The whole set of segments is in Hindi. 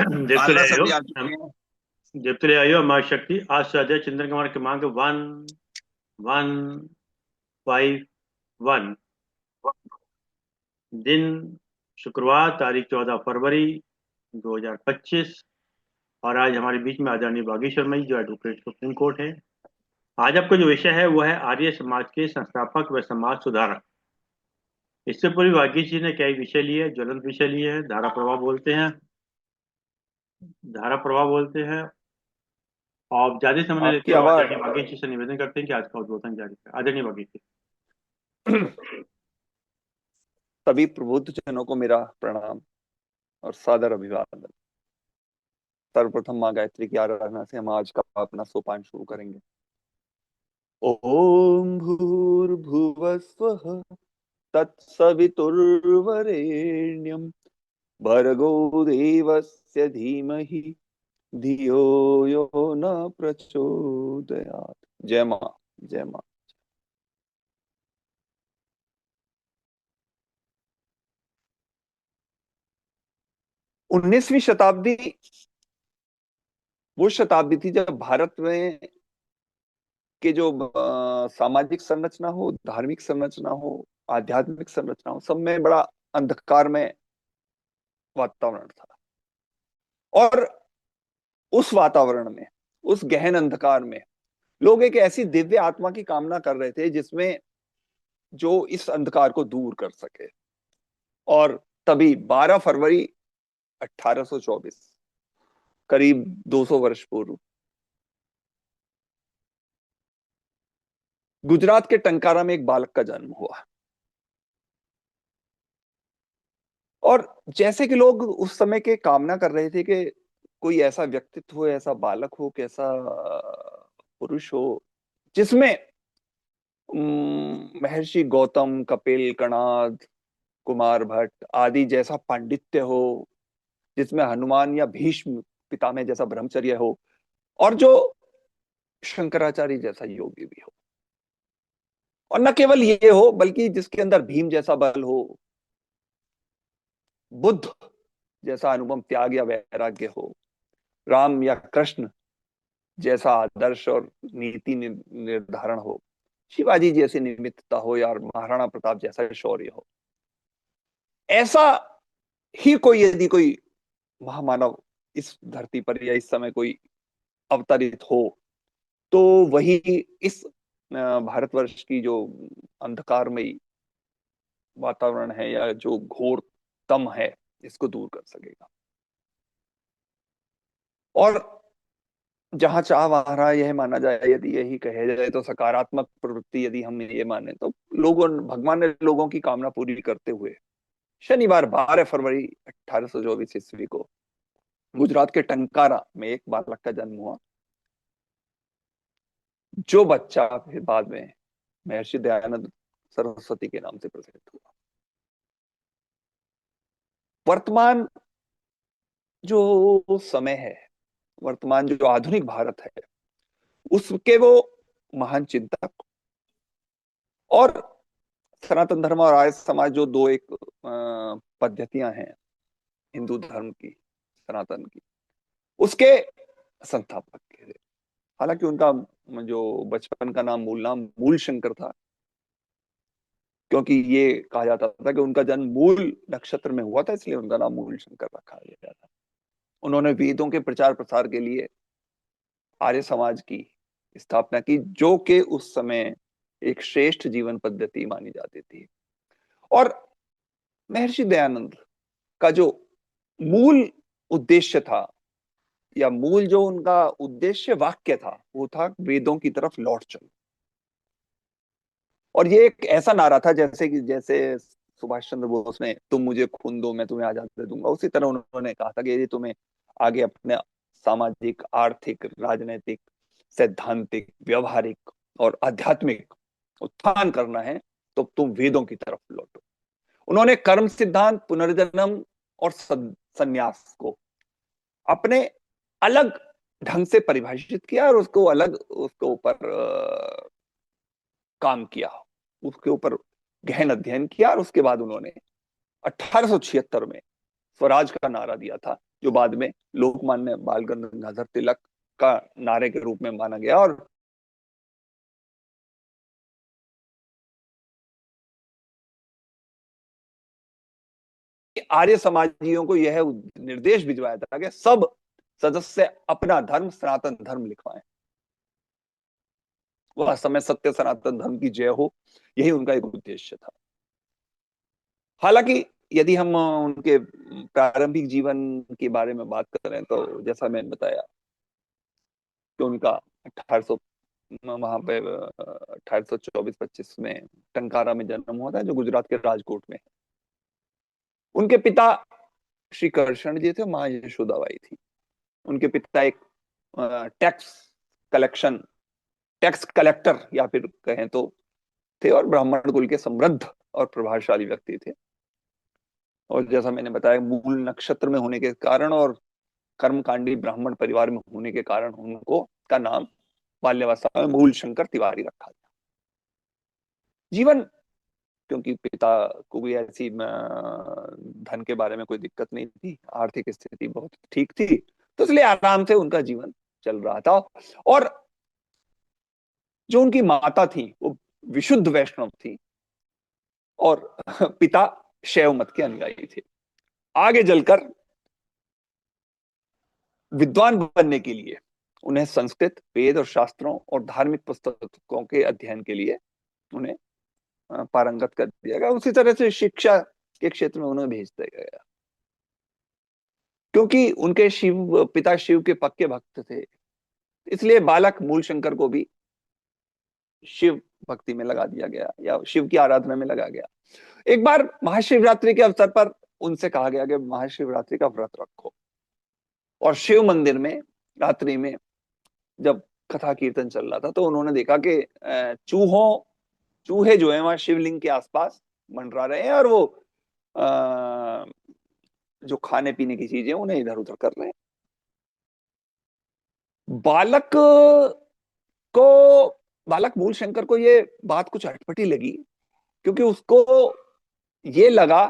देवतुल्य आलस आयो। अभी आ हम चुके हैं। देवतुल्य आयो हमारी शक्ति आज साध्य चंद्र कुमार क्रमांक 1 1 5 1। दिन शुक्रवार, तारीख 14 फरवरी 2025। और आज हमारे बीच में आदरणीय बागी शर्मा जी, जो एडवोकेट सुप्रीम कोर्ट है। आज आपका जो विषय है वो है आर्य समाज के संस्थापक व समाज सुधारक। इससे पूर्व बागी जी ने कई विषय लिए, ज्वलंत विषय लिए हैं। धारा प्रवाह बोलते हैं। और ज्यादा समय नहीं लेते आपकी हुए आवाज आदरणीय बागी जी से निवेदन करते हैं कि आज का उद्बोधन जारी है। आदरणीय बागी जी। सभी प्रबुद्ध जनों को मेरा प्रणाम और सादर अभिवादन। सर्वप्रथम माँ गायत्री की आराधना से हम आज का अपना सोपान शुरू करेंगे। ओम भूर्भुवः स्वः तत्सवितुर्वरेण्यं भर्गो देवस्य धीमहि धियो यो न प्रचोदयात्। जय माँ। जय माँ। 19वीं शताब्दी वो शताब्दी थी जब भारत में कि जो सामाजिक संरचना हो, धार्मिक संरचना हो, आध्यात्मिक संरचना हो, सब में बड़ा अंधकार में वातावरण था। और उस वातावरण में, उस गहन अंधकार में लोग एक ऐसी दिव्य आत्मा की कामना कर रहे थे जिसमें जो इस अंधकार को दूर कर सके। और तभी 12 फरवरी 1824, करीब 200 वर्ष पूर्व, गुजरात के टंकारा में एक बालक का जन्म हुआ। और जैसे कि लोग उस समय के कामना कर रहे थे कि कोई ऐसा व्यक्तित्व हो, ऐसा बालक हो, कैसा पुरुष हो जिसमें महर्षि गौतम, कपिल, कणाद, कुमार भट्ट आदि जैसा पांडित्य हो, जिसमें हनुमान या भीष्म पितामह जैसा ब्रह्मचर्य हो, और जो शंकराचार्य जैसा योगी भी हो। और न केवल ये हो बल्कि जिसके अंदर भीम जैसा बल हो, बुद्ध जैसा अनुपम त्याग या वैराग्य हो, राम या कृष्ण जैसा आदर्श और नीति निर्धारण हो, शिवाजी जैसी निमित्तता हो, या महाराणा प्रताप जैसा शौर्य हो। ऐसा ही कोई, यदि कोई महामानव इस धरती पर या इस समय कोई अवतरित हो, तो वही इस भारतवर्ष की जो अंधकारमयी वातावरण है या जो घोर तम है, इसको दूर कर सकेगा। और जहां चाह वहां राह, यह माना जाए, यदि यही कहे जाए तो सकारात्मक प्रवृत्ति यदि हम ये माने, तो लोगों, भगवान ने लोगों की कामना पूरी करते हुए शनिवार 12 फरवरी 1824 ईस्वी को गुजरात के टंकारा में एक बालक का जन्म हुआ, जो बच्चा फिर बाद में महर्षि दयानंद सरस्वती के नाम से प्रसिद्ध हुआ। वर्तमान जो समय है, वर्तमान जो आधुनिक भारत है, उसके वो महान चिंतक और सनातन धर्म और आर्य समाज, जो दो एक पद्धतियां हैं हिंदू धर्म की, सनातन की, उसके संस्थापक थे। हालांकि उनका जो बचपन का नाम, मूल नाम मूल शंकर था, क्योंकि ये कहा जाता था कि उनका जन्म मूल नक्षत्र में हुआ था, इसलिए उनका नाम मूल शंकर रखा गया था। उन्होंने वेदों के प्रचार प्रसार के लिए आर्य समाज की स्थापना की, जो कि उस समय एक श्रेष्ठ जीवन पद्धति मानी जाती थी। और महर्षि दयानंद का जो मूल उद्देश्य था, या मूल जो उनका उद्देश्य वाक्य था, वो था वेदों की तरफ लौट चलो। और ये एक ऐसा नारा था जैसे कि जैसे सुभाष चंद्र बोस ने तुम मुझे खून दो मैं तुम्हें आजादी दूंगा, उसी तरह उन्होंने कहा था कि यदि तुम्हें आगे अपने सामाजिक, आर्थिक, राजनीतिक, सैद्धांतिक, व्यवहारिक और आध्यात्मिक उत्थान करना है, तो तुम वेदों की तरफ लौटो। उन्होंने कर्म सिद्धांत, पुनर्जन्म और संन्यास को अपने अलग ढंग से परिभाषित किया और उसको अलग, उसके ऊपर काम किया, उसके ऊपर गहन अध्ययन किया। और उसके बाद उन्होंने 1876 में स्वराज का नारा दिया था, जो बाद में लोकमान्य बाल गंगाधर तिलक का नारे के रूप में माना गया। और आर्य समाजियों को यह निर्देश भिजवाया था कि सब सदस्य अपना धर्म सनातन धर्म लिखवाएं। वह समय सत्य सनातन धर्म की जय हो, यही उनका एक उद्देश्य था। हालांकि यदि हम उनके प्रारंभिक जीवन के बारे में बात करें तो जैसा मैंने बताया कि उनका 1800 वहां पे 1824-25 में टंकारा में जन्म हुआ था, जो गुजरात के राजकोट में है। उनके पिता श्री कृष्ण जी थे, माँ यशोदाबाई थी। उनके पिता एक टैक्स कलेक्शन टैक्स कलेक्टर या फिर कहें तो थे, और ब्राह्मण कुल के समृद्ध और प्रभावशाली व्यक्ति थे। और जैसा मैंने बताया, मूल नक्षत्र में होने के कारण और कर्मकांडी ब्राह्मण परिवार में होने के कारण उनको का नाम बाल्यावस्था में मूल शंकर तिवारी रखा गया। जीवन, क्योंकि पिता को भी ऐसी धन के बारे में कोई दिक्कत नहीं थी, आर्थिक स्थिति बहुत ठीक थी, तो इसलिए आराम से उनका जीवन चल रहा था। और जो उनकी माता थी वो विशुद्ध वैष्णव थी और पिता शैव मत के अनुयायी थे। आगे चलकर विद्वान बनने के लिए उन्हें संस्कृत, वेद और शास्त्रों और धार्मिक पुस्तकों के अध्ययन के लिए उन्हें पारंगत कर दिया गया। उसी तरह से शिक्षा के क्षेत्र में उन्हें भेज दिया गया, क्योंकि उनके पिता शिव के पक्के भक्त थे, इसलिए बालक मूल शंकर को भी शिव भक्ति में लगा दिया गया या शिव की आराधना में लगा गया। एक बार महाशिवरात्रि के अवसर पर उनसे कहा गया कि महाशिवरात्रि का व्रत रखो, और शिव मंदिर में रात्रि में जब कथा कीर्तन चल रहा था तो उन्होंने देखा कि चूहे जो है वहां शिवलिंग के आसपास मंडरा रहे हैं, और वो जो खाने पीने की चीजें उन्हें इधर उधर कर रहे हैं। बालक को बालक मूल शंकर को ये बात कुछ अटपटी लगी, क्योंकि उसको ये लगा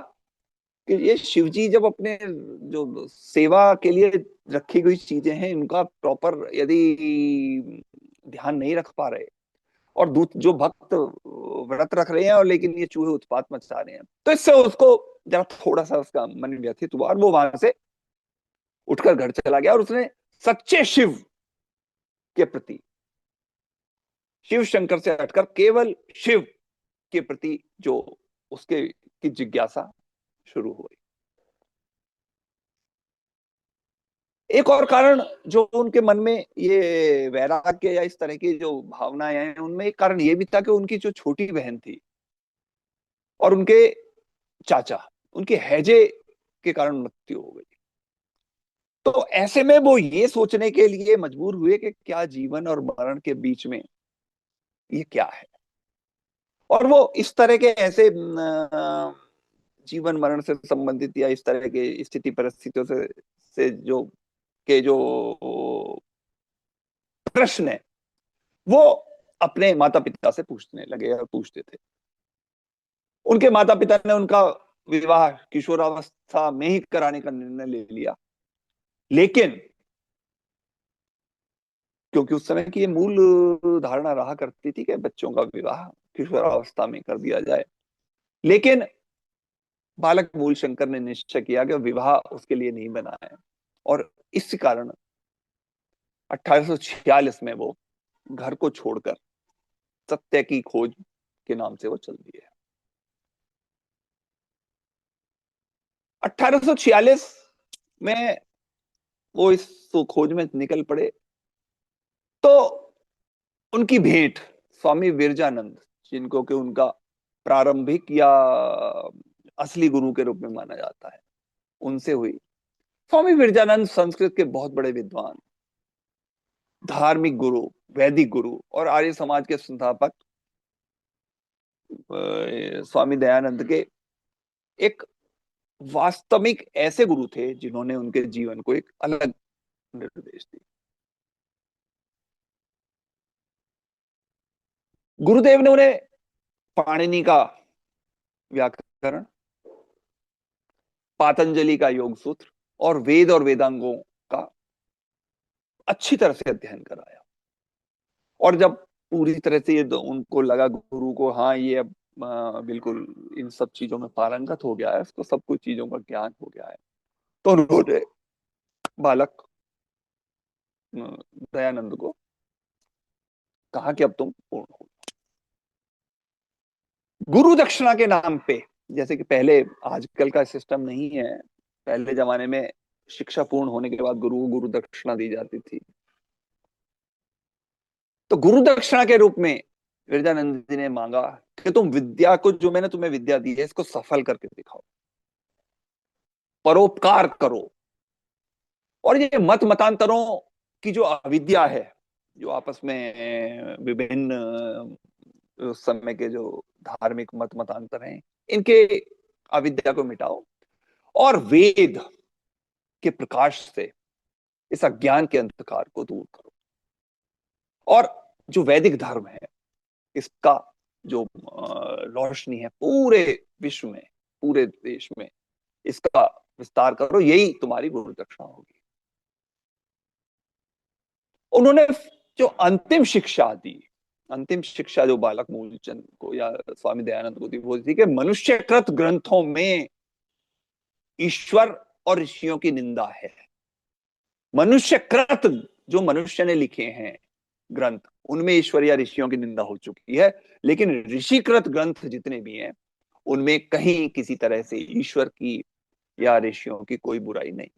कि ये शिवजी जब अपने जो सेवा के लिए रखी गई चीजें हैं इनका प्रॉपर यदि ध्यान नहीं रख पा रहे, और दूत जो भक्त व्रत रख रहे हैं और लेकिन ये चूहे उत्पात मचा रहे हैं, तो इससे उसको जरा थोड़ा सा उसका मन व्यथित हुआ और वो वहां से उठकर घर चला गया। और उसने सच्चे शिव के प्रति, शिव शंकर से हटकर केवल शिव के प्रति जो उसके की जिज्ञासा शुरू हुई। एक और कारण जो उनके मन में ये वैराग्य या इस तरह की जो भावनाएं हैं, उनमें एक कारण ये भी था कि उनकी जो छोटी बहन थी और उनके चाचा, उनके हैजे के कारण मृत्यु हो गई। तो ऐसे में वो ये सोचने के लिए मजबूर हुए कि क्या जीवन और मरण के बीच में ये क्या है। और वो इस तरह के ऐसे जीवन मरण से संबंधित या इस तरह के स्थिति परिस्थितियों से जो प्रश्न है वो अपने माता पिता से पूछने लगे और पूछते थे। उनके माता पिता ने उनका विवाह किशोरावस्था में ही कराने का निर्णय ले लिया, लेकिन क्योंकि उस समय की ये मूल धारणा रहा करती थी कि बच्चों का विवाह किशोरावस्था में कर दिया जाए, लेकिन बालक मूल शंकर ने निश्चय किया कि विवाह उसके लिए नहीं बना है, और इस कारण 1846 में वो घर को छोड़कर सत्य की खोज के नाम से वो चल दिए। 1846 में वो इस खोज में निकल पड़े, तो उनकी भेंट स्वामी विरजानंद, जिनको कि उनका प्रारंभिक या असली गुरु के रूप में माना जाता है, उनसे हुई। स्वामी विरजानंद संस्कृत के बहुत बड़े विद्वान, धार्मिक गुरु, वैदिक गुरु और आर्य समाज के संस्थापक स्वामी दयानंद के एक वास्तविक ऐसे गुरु थे जिन्होंने उनके जीवन को एक अलग निर्देश दिया। गुरुदेव ने उन्हें पाणिनि का व्याकरण, पातंजलि का योग सूत्र और वेद और वेदांगों का अच्छी तरह से अध्ययन कराया। और जब पूरी तरह से ये उनको लगा, गुरु को, हाँ ये अब बिल्कुल इन सब चीजों में पारंगत हो गया है, इसको सब कुछ चीजों का ज्ञान हो गया है, तो उन्होंने बालक दयानंद को कहा कि अब तुम पूर्ण हो। गुरु दक्षिणा के नाम पे, जैसे कि पहले, आजकल का सिस्टम नहीं है, पहले जमाने में शिक्षा पूर्ण होने के बाद गुरु को गुरु दक्षिणा दी जाती थी। तो गुरु दक्षिणा के रूप में विरजानंद जी ने मांगा कि तुम विद्या को, जो मैंने तुम्हें विद्या दी है, इसको सफल करके दिखाओ, परोपकार करो। और ये मत मतांतरों की जो अविद्या है, जो आपस में विभिन्न उस समय के जो धार्मिक मत मतांतर हैं, इनके अविद्या को मिटाओ और वेद के प्रकाश से इस अज्ञान के अंधकार को दूर करो। और जो वैदिक धर्म है, इसका जो रोशनी है पूरे विश्व में, पूरे देश में, इसका विस्तार करो, यही तुम्हारी गुरु दक्षिणा होगी। उन्होंने जो अंतिम शिक्षा दी, अंतिम शिक्षा जो बालक मूलचंद को या स्वामी दयानंद को दी, वो थी कि मनुष्यकृत ग्रंथों में ईश्वर और ऋषियों की निंदा है। मनुष्यकृत, जो मनुष्य ने लिखे हैं ग्रंथ, उनमें ईश्वर या ऋषियों की निंदा हो चुकी है, लेकिन ऋषिकृत ग्रंथ जितने भी हैं, उनमें कहीं किसी तरह से ईश्वर की या ऋषियों की कोई बुराई नहीं।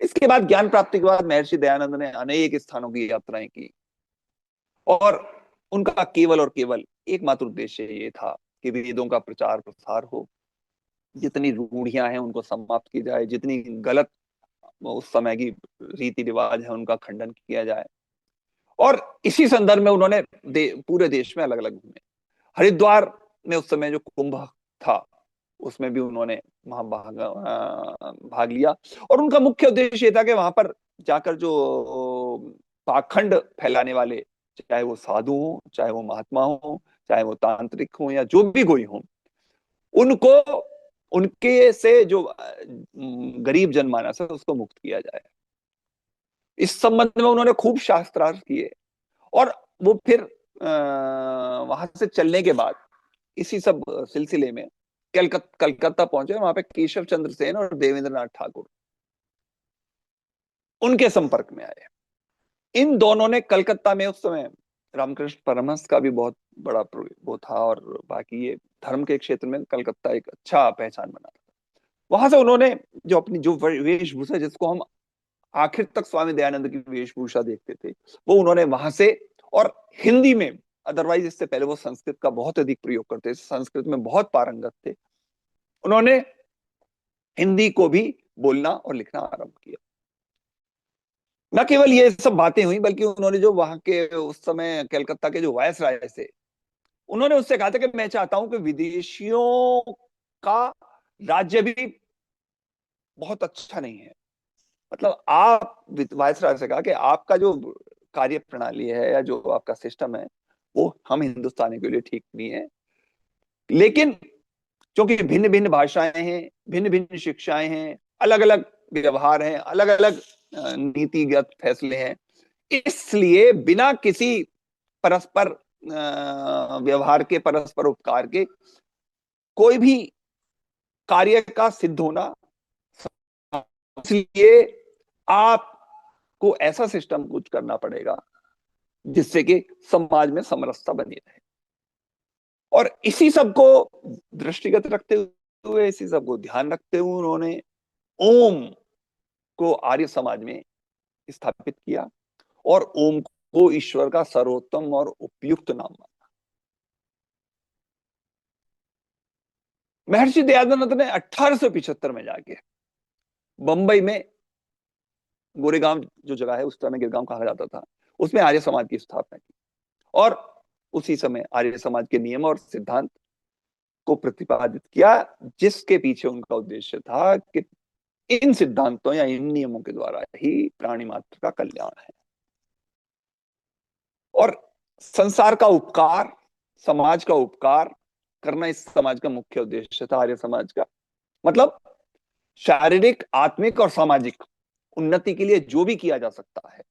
इसके बाद, ज्ञान प्राप्ति के बाद, महर्षि दयानंद ने अनेक स्थानों की यात्राएं की और उनका केवल और केवल एकमात्र उद्देश्य ये था कि वेदों का प्रचार प्रसार हो, जितनी रूढ़ियां हैं उनको समाप्त की जाए, जितनी गलत उस समय की रीति रिवाज है उनका खंडन किया जाए। और इसी संदर्भ में उन्होंने पूरे देश में अलग अलग घूमे। हरिद्वार में उस समय जो कुंभ था, उसमें भी उन्होंने वहां भाग लिया। और उनका मुख्य उद्देश्य ये था कि वहां पर जाकर जो पाखंड फैलाने वाले, चाहे वो साधु हो, चाहे वो महात्मा हो, चाहे वो तांत्रिक हो, या जो भी कोई हो, उनको, उनके से जो गरीब जनमानस है उसको मुक्त किया जाए। इस संबंध में उन्होंने खूब शास्त्रार्थ किए। और वो फिर वहां से चलने के बाद इसी सब सिलसिले में कलकत्ता पहुंचे। वहां पे केशव चंद्र सेन और देवेंद्र नाथ ठाकुर उनके संपर्क में आए। इन दोनों ने कलकत्ता में उस समय रामकृष्ण परमहंस का भी बहुत बड़ा वो था, और बाकी ये धर्म के क्षेत्र में कलकत्ता एक अच्छा पहचान बना था। वहां से उन्होंने जो अपनी जो वेशभूषा, जिसको हम आखिर तक स्वामी दयानंद की वेशभूषा देखते थे, वो उन्होंने वहां से, और हिंदी में, अदरवाइज इससे पहले वो संस्कृत का बहुत अधिक प्रयोग करते थे, संस्कृत में बहुत पारंगत थे, उन्होंने हिंदी को भी बोलना और लिखना आरंभ किया। न केवल ये सब बातें हुई, बल्कि उन्होंने जो वहां के उस समय कलकत्ता के जो वायसराय थे, उन्होंने उससे कहा था कि मैं चाहता हूं कि विदेशियों का राज्य भी बहुत अच्छा नहीं है। मतलब आप, वायसराय से कहा कि आपका जो कार्य प्रणाली है या जो आपका सिस्टम है, वो हम हिंदुस्तानी के लिए ठीक नहीं है। लेकिन क्योंकि भिन्न भिन्न भाषाएं हैं, भिन्न भिन्न शिक्षाएं हैं, अलग अलग व्यवहार हैं, अलग अलग नीतिगत फैसले हैं, इसलिए बिना किसी परस्पर व्यवहार के, परस्पर उपकार के, कोई भी कार्य का सिद्ध होना, इसलिए आपको ऐसा सिस्टम कुछ करना पड़ेगा जिससे कि समाज में समरसता बनी रहे। और इसी सब को दृष्टिगत रखते हुए, इसी सब को ध्यान रखते हुए, उन्होंने ओम को आर्य समाज में स्थापित किया और ओम को ईश्वर का सर्वोत्तम और उपयुक्त नाम माना। महर्षि दयानंद ने 1875 में जाके बंबई में, गोरेगांव जो जगह है, उस समय गिरगांव कहा जाता था, उसमें आर्य समाज की स्थापना की। और उसी समय आर्य समाज के नियम और सिद्धांत को प्रतिपादित किया, जिसके पीछे उनका उद्देश्य था कि इन सिद्धांतों या इन नियमों के द्वारा ही प्राणी मात्र का कल्याण है। और संसार का उपकार, समाज का उपकार करना इस समाज का मुख्य उद्देश्य था, आर्य समाज का। मतलब शारीरिक, आत्मिक और सामाजिक उन्नति के लिए जो भी किया जा सकता है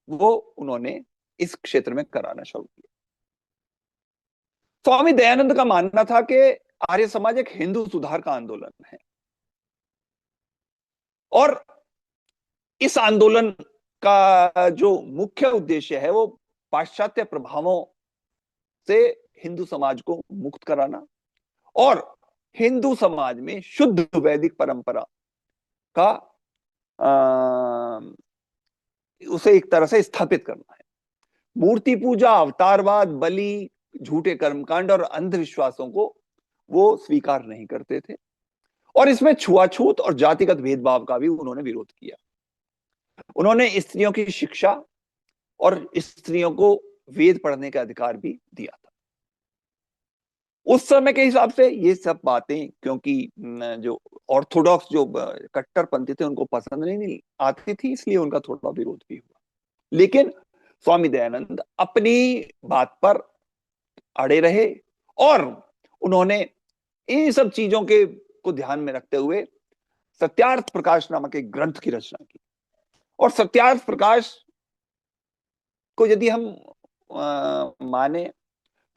वो उन्होंने इस क्षेत्र में कराना शुरू किया। स्वामी दयानंद का मानना था कि आर्य समाज एक हिंदू सुधार का आंदोलन है और इस आंदोलन का जो मुख्य उद्देश्य है वो पाश्चात्य प्रभावों से हिंदू समाज को मुक्त कराना और हिंदू समाज में शुद्ध वैदिक परंपरा का उसे एक तरह से स्थापित करना है। मूर्ति पूजा, अवतारवाद, बलि, झूठे कर्मकांड और अंधविश्वासों को वो स्वीकार नहीं करते थे और इसमें छुआछूत और जातिगत भेदभाव का भी उन्होंने विरोध किया। उन्होंने स्त्रियों की शिक्षा और स्त्रियों को वेद पढ़ने का अधिकार भी दिया था। उस समय के हिसाब से ये सब बातें, क्योंकि जो ऑर्थोडॉक्स जो कट्टरपंथी थे उनको पसंद नहीं आती थी, इसलिए उनका थोड़ा विरोध भी हुआ। लेकिन स्वामी दयानंद अपनी बात पर अड़े रहे और उन्होंने इन सब चीजों के को ध्यान में रखते हुए सत्यार्थ प्रकाश नामक एक ग्रंथ की रचना की। और सत्यार्थ प्रकाश को यदि हम माने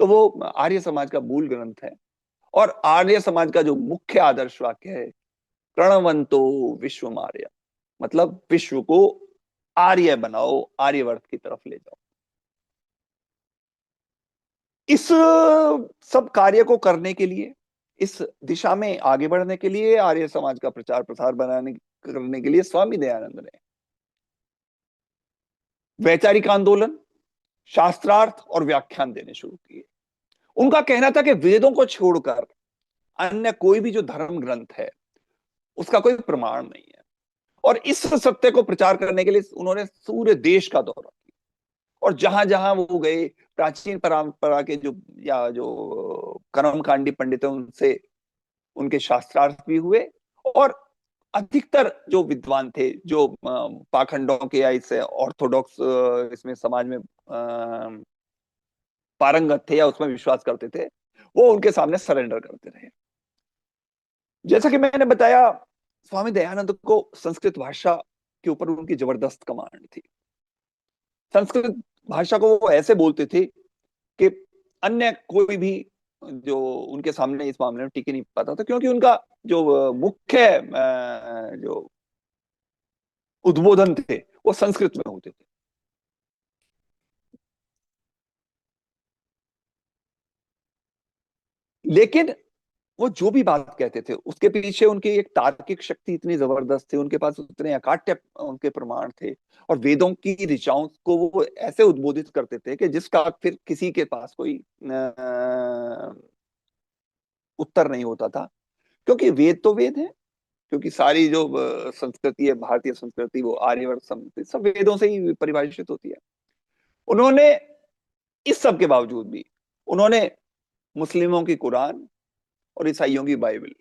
तो वो आर्य समाज का मूल ग्रंथ है और आर्य समाज का जो मुख्य आदर्श वाक्य है, प्रणवंतो विश्व आर्य, मतलब विश्व को आर्य बनाओ, आर्यवर्त की तरफ ले जाओ। इस सब कार्य को करने के लिए, इस दिशा में आगे बढ़ने के लिए, आर्य समाज का प्रचार प्रसार करने के लिए स्वामी दयानंद ने वैचारिक आंदोलन, शास्त्रार्थ और व्याख्यान देने शुरू किए। उनका कहना था कि वेदों को छोड़कर अन्य कोई भी जो धर्म ग्रंथ है उसका कोई प्रमाण नहीं है और इस सत्य को प्रचार करने के लिए उन्होंने पूरे देश का दौरा किया और जहां जहां वो गए, प्राचीन परंपरा के जो कर्मकांडी पंडित हैं उनसे उनके शास्त्रार्थ भी हुए और अधिकतर जो विद्वान थे, जो पाखंडों के या इस ऑर्थोडॉक्स इसमें समाज में पारंगत थे या उसमें विश्वास करते थे, वो उनके सामने सरेंडर करते रहे। जैसा कि मैंने बताया, स्वामी दयानंद को संस्कृत भाषा के ऊपर उनकी जबरदस्त कमांड थी। संस्कृत भाषा को वो ऐसे बोलते थे कि अन्य कोई भी जो उनके सामने इस मामले में टिक नहीं पाता था, क्योंकि उनका जो मुख्य जो उद्बोधन थे वो संस्कृत में होते थे। लेकिन वो जो भी बात कहते थे उसके पीछे उनकी एक तार्किक शक्ति इतनी जबरदस्त थी, उनके पास उतने अकाट्य उनके प्रमाण थे और वेदों की ऋचाओं को वो ऐसे उद्बोधित करते थे कि जिसका फिर किसी के पास कोई उत्तर नहीं होता था, क्योंकि वेद तो वेद है, क्योंकि सारी जो संस्कृति है, भारतीय संस्कृति, वो आर्यवर्त संस्कृति सब वेदों से ही परिभाषित होती है। उन्होंने इस सब के बावजूद भी उन्होंने मुस्लिमों की कुरान और ईसाइयों की बाइबल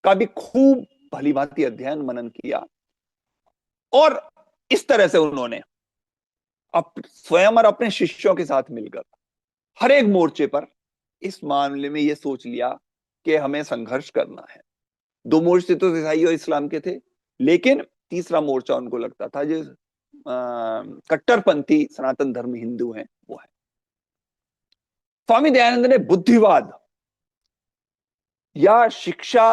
का भी खूब भली भांति अध्ययन मनन किया और इस तरह से उन्होंने स्वयं और अपने शिष्यों के साथ मिलकर हर एक मोर्चे पर इस मामले में यह सोच लिया कि हमें संघर्ष करना है। दो मोर्चे तो ईसाई और इस्लाम के थे, लेकिन तीसरा मोर्चा उनको लगता था जो कट्टरपंथी सनातन धर्म हिंदू हैं वो है। स्वामी दयानंद ने बुद्धिवाद या शिक्षा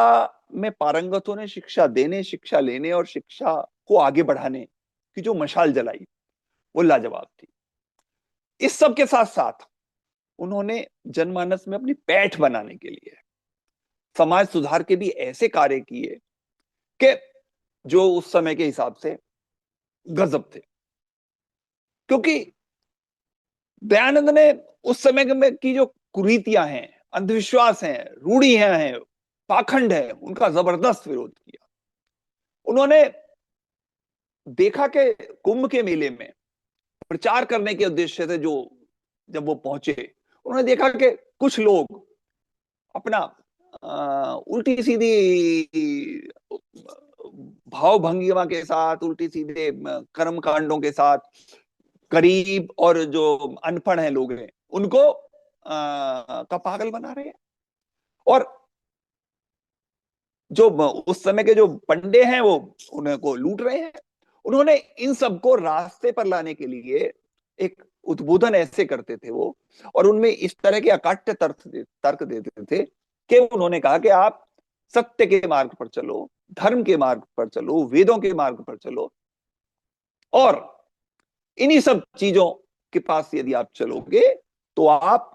में पारंगत होने, शिक्षा देने, शिक्षा लेने और शिक्षा को आगे बढ़ाने की जो मशाल जलाई वो लाजवाब थी। इस सब के साथ साथ उन्होंने जनमानस में अपनी पैठ बनाने के लिए समाज सुधार के भी ऐसे कार्य किए कि जो उस समय के हिसाब से गजब थे, क्योंकि दयानंद ने उस समय में की जो कुरीतियां हैं, अंधविश्वास हैं, रूढ़ियां हैं, पाखंड है, उनका जबरदस्त विरोध किया। उन्होंने देखा कि कुंभ के मेले में प्रचार करने के उद्देश्य से जो जब वो पहुंचे, उन्होंने देखा कि कुछ लोग अपना उल्टी सीधी भाव भंगिमा के साथ, उल्टी सीधे कर्म कांडों के साथ गरीब और जो अनपढ़ हैं लोग हैं उनको का पागल बना रहे हैं। और जो उस समय के जो पंडे हैं वो उनको लूट रहे हैं। उन्होंने इन सबको रास्ते पर लाने के लिए एक उद्बोधन ऐसे करते थे वो, और उनमें इस तरह के अकाट्य तर्क देते थे कि उन्होंने कहा कि आप सत्य के मार्ग पर चलो, धर्म के मार्ग पर चलो, वेदों के मार्ग पर चलो, और इन्हीं सब चीजों के पास यदि आप चलोगे तो आप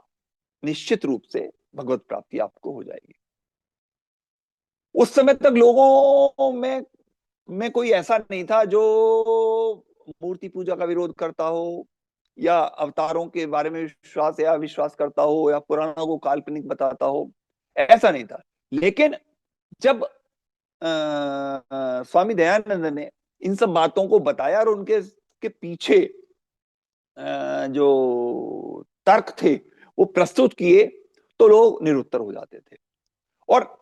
निश्चित रूप से भगवत प्राप्ति आपको हो जाएगी। उस समय तक लोगों में कोई ऐसा नहीं था जो मूर्ति पूजा का विरोध करता हो, या अवतारों के बारे में विश्वास या अविश्वास करता हो, या पुराणों को काल्पनिक बताता हो, ऐसा नहीं था। लेकिन जब स्वामी दयानंद ने इन सब बातों को बताया और उनके के पीछे जो तर्क थे वो प्रस्तुत किए, तो लोग निरुत्तर हो जाते थे। और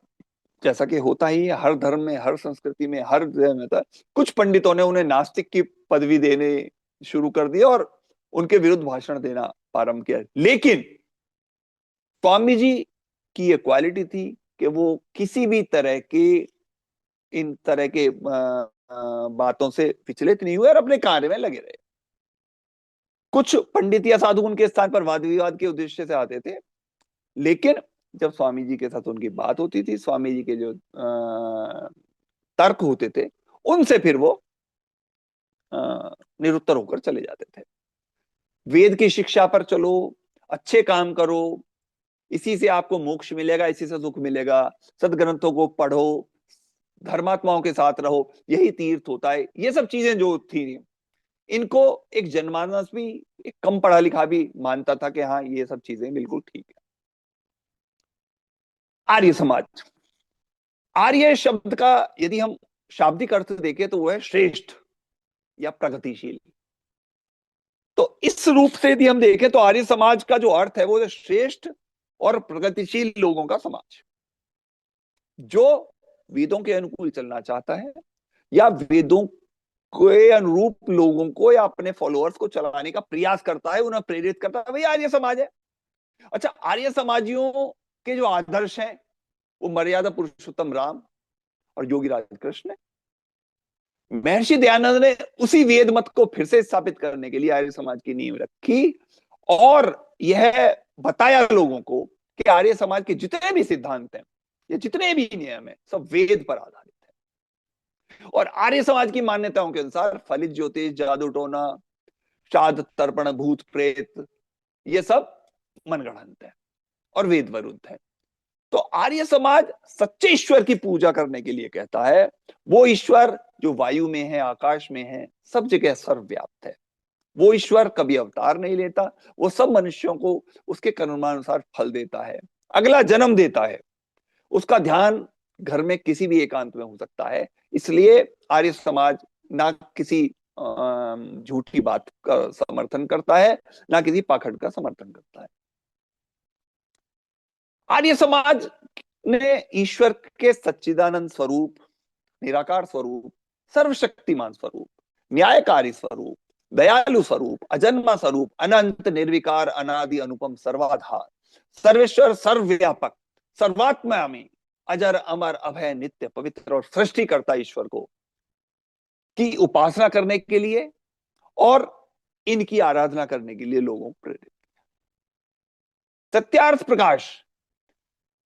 जैसा कि होता ही है हर धर्म में, हर संस्कृति में, हर जगह में था, कुछ पंडितों ने उन्हें नास्तिक की पदवी देने शुरू कर दिया और उनके विरुद्ध भाषण देना प्रारंभ किया। लेकिन स्वामी जी की ये क्वालिटी थी कि वो किसी भी तरह के इन तरह के बातों से विचलित नहीं हुए और अपने कार्य में लगे रहे। कुछ पंडित या साधु उनके स्थान पर वाद विवाद के उद्देश्य से आते थे, लेकिन जब स्वामी जी के साथ उनकी बात होती थी, स्वामी जी के जो तर्क होते थे, उनसे फिर वो निरुत्तर होकर चले जाते थे। वेद की शिक्षा पर चलो, अच्छे काम करो, इसी से आपको मोक्ष मिलेगा, इसी से सुख मिलेगा, सदग्रंथों को पढ़ो, धर्मात्माओं के साथ रहो, यही तीर्थ होता है, ये सब चीजें जो थी, इनको एक जनमानस भी, एक कम पढ़ा लिखा भी मानता था कि हाँ ये सब चीजें बिल्कुल ठीक है। आर्य समाज, आर्य शब्द का यदि हम शाब्दिक अर्थ देखें तो वो है श्रेष्ठ या प्रगतिशील। तो इस रूप से यदि हम देखें तो आर्य समाज का जो अर्थ है वो है श्रेष्ठ और प्रगतिशील लोगों का समाज, जो वेदों के अनुकूल चलना चाहता है, या वेदों के अनुरूप लोगों को या अपने फॉलोअर्स को चलाने का प्रयास करता है, उन्हें प्रेरित करता है, वही आर्य समाज है। अच्छा, आर्य समाजियों के जो आदर्श हैं वो मर्यादा पुरुषोत्तम राम और योगी राज कृष्ण है। महर्षि दयानंद ने उसी वेद मत को फिर से स्थापित करने के लिए आर्य समाज की नींव रखी, और यह बताया लोगों को कि आर्य समाज के जितने भी सिद्धांत हैं, ये जितने भी नियम है, सब वेद पर आधारित है। और आर्य समाज की मान्यताओं के अनुसार फलित ज्योतिष, जादू टोना, श्राद्ध तर्पण, भूत प्रेत, ये सब मनगढ़ंत है और वेद विरुद्ध है। तो आर्य समाज सच्चे ईश्वर की पूजा करने के लिए कहता है, वो ईश्वर जो वायु में है, आकाश में है, सब जगह सर्वव्याप्त है। वो ईश्वर कभी अवतार नहीं लेता, वो सब मनुष्यों को उसके कर्मानुसार फल देता है, अगला जन्म देता है। उसका ध्यान घर में किसी भी एकांत में हो सकता है। इसलिए आर्य समाज ना किसी झूठी बात का समर्थन करता है, ना किसी पाखंड का समर्थन करता है। आर्य समाज ने ईश्वर के सच्चिदानंद स्वरूप, निराकार स्वरूप, सर्वशक्तिमान स्वरूप, न्यायकारी स्वरूप, दयालु स्वरूप, अजन्मा स्वरूप, अनंत निर्विकार, अनादि, अनुपम, सर्वाधार, सर्वेश्वर, सर्वव्यापक, सर्वात्मा में अजर, अमर, अभय, नित्य, पवित्र और सृष्टिकर्ता ईश्वर को की उपासना करने के लिए और इनकी आराधना करने के लिए लोगों को प्रेरित। सत्यार्थ प्रकाश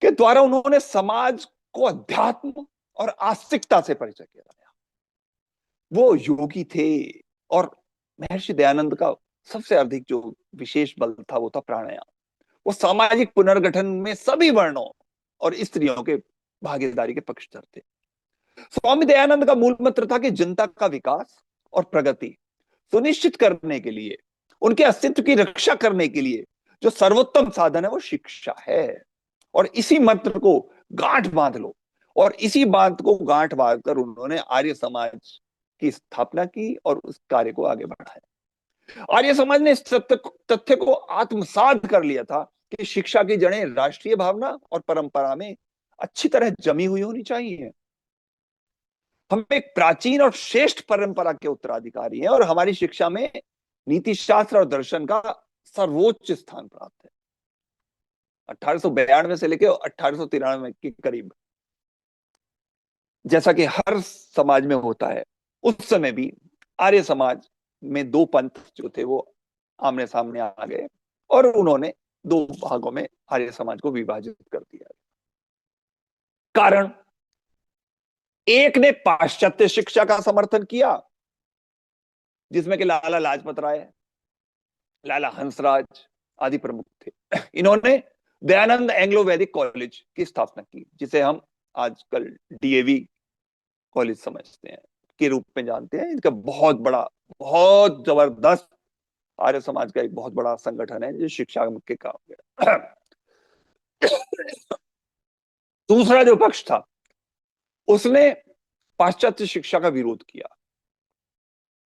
के द्वारा उन्होंने समाज को अध्यात्म और आस्तिकता से परिचय कराया। वो योगी थे, और महर्षि दयानंद का सबसे अधिक जो विशेष बल था वो था प्राणायाम। वो सामाजिक पुनर्गठन में सभी वर्णों और स्त्रियों के भागीदारी के पक्षधर थे। स्वामी दयानंद का मूल मंत्र था कि जनता का विकास और प्रगति सुनिश्चित करने के लिए, उनके अस्तित्व की रक्षा करने के लिए जो सर्वोत्तम साधन है वो शिक्षा है। और इसी मंत्र को गांठ बांध लो, और इसी बात को गांठ बांध कर उन्होंने आर्य समाज की स्थापना की और उस कार्य को आगे बढ़ाया। आर्य समाज ने इस तथ्य को आत्मसात कर लिया था कि शिक्षा की जड़ें राष्ट्रीय भावना और परंपरा में अच्छी तरह जमी हुई होनी चाहिए। हम एक प्राचीन और श्रेष्ठ परंपरा के उत्तराधिकारी हैं, और हमारी शिक्षा में नीति शास्त्र और दर्शन का सर्वोच्च स्थान प्राप्त है। 1892 से लेकर 1893 के करीब जैसा कि हर समाज में होता है, उस समय भी आर्य समाज में दो पंथ जो थे वो आमने सामने आ गए और उन्होंने दो भागों में आर्य समाज को विभाजित कर दिया। कारण, एक ने पाश्चात्य शिक्षा का समर्थन किया, जिसमें कि लाला लाजपत राय, लाला हंसराज आदि प्रमुख थे। इन्होंने दयानंद एंग्लो वैदिक कॉलेज की स्थापना की, जिसे हम आजकल डीएवी कॉलेज समझते हैं, के रूप में जानते हैं। इनका बहुत बड़ा, बहुत जबरदस्त आर्य समाज का एक बहुत बड़ा संगठन है जो शिक्षा के काम। दूसरा जो पक्ष था, उसने पाश्चात्य शिक्षा का विरोध किया।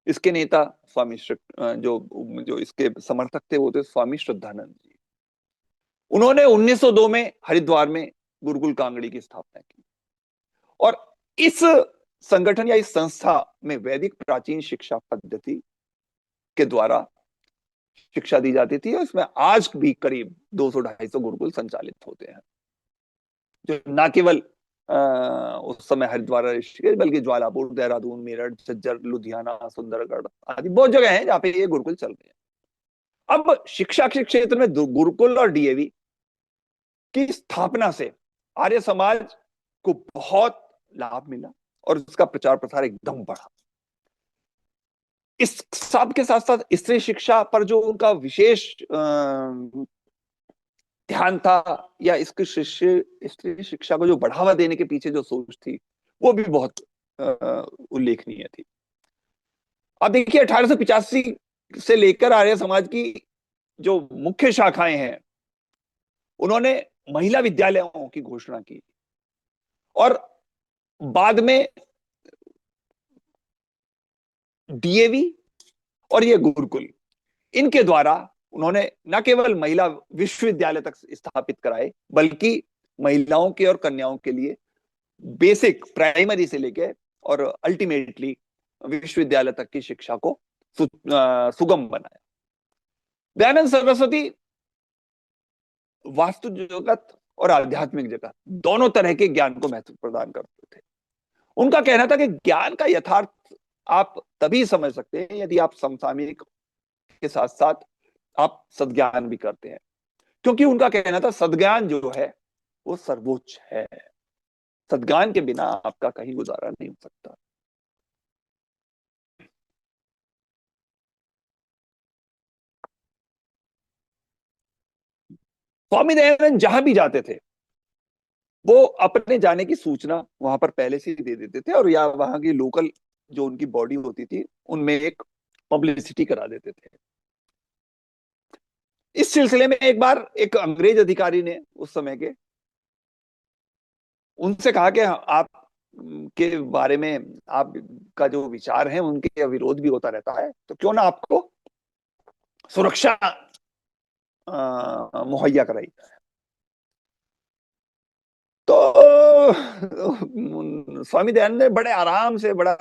इसके नेता स्वामी जो जो इसके समर्थक थे वो थे स्वामी श्रद्धानंद जी। उन्होंने 1902 में हरिद्वार में गुरुकुल कांगड़ी की स्थापना की और इस संगठन या इस संस्था में वैदिक प्राचीन शिक्षा पद्धति के द्वारा शिक्षा दी जाती थी और इसमें आज भी करीब 200-250 गुरुकुल संचालित होते हैं, जो न केवल उस समय हरिद्वार ऋषिकेश बल्कि ज्वालापुर, देहरादून, मेरठ, झज्जर, लुधियाना, सुंदरगढ़ आदि बहुत जगह हैं जहां पे ये गुरुकुल चल रहे हैं। अब शिक्षा के क्षेत्र में गुरुकुल और डीएवी की स्थापना से आर्य समाज को बहुत लाभ मिला और इसका प्रचार प्रसार एकदम बढ़ा। इस सब के साथ साथ स्त्री शिक्षा पर जो उनका विशेष ध्यान था, या इसकी स्त्री शिक्षा को जो बढ़ावा देने के पीछे जो सोच थी, वो भी बहुत उल्लेखनीय थी। अब देखिए 1885 से लेकर आर्य समाज की जो मुख्य शाखाएं हैं, उन्होंने महिला विद्यालयों की घोषणा की और बाद में डीएवी और ये गुरुकुल, इनके द्वारा उन्होंने न केवल महिला विश्वविद्यालय तक स्थापित कराए, बल्कि महिलाओं के और कन्याओं के लिए बेसिक प्राइमरी से लेके और अल्टीमेटली विश्वविद्यालय तक की शिक्षा को सुगम बनाया। दयानंद सरस्वती वास्तु जगत और आध्यात्मिक जगत दोनों तरह के ज्ञान को महत्व प्रदान करते थे। उनका कहना था कि ज्ञान का यथार्थ आप तभी समझ सकते हैं यदि आप समसामयिक के साथ साथ आप सद्ज्ञान भी करते हैं, क्योंकि उनका कहना था सद्ज्ञान जो है वो सर्वोच्च है। सद्ज्ञान के बिना आपका कहीं गुजारा नहीं हो सकता। स्वामी दयानंद जहां भी जाते थे वो अपने जाने की सूचना वहां पर पहले से ही दे देते थे और या वहां की लोकल जो उनकी बॉडी होती थी उनमें एक पब्लिसिटी करा देते थे। इस सिलसिले में एक बार एक अंग्रेज अधिकारी ने उस समय के उनसे कहा कि आप के बारे में आपका जो विचार है उनके विरोध भी होता रहता है, तो क्यों ना आपको सुरक्षा मुहैया कराई। तो स्वामी दयानंद ने बड़े आराम से, बड़ा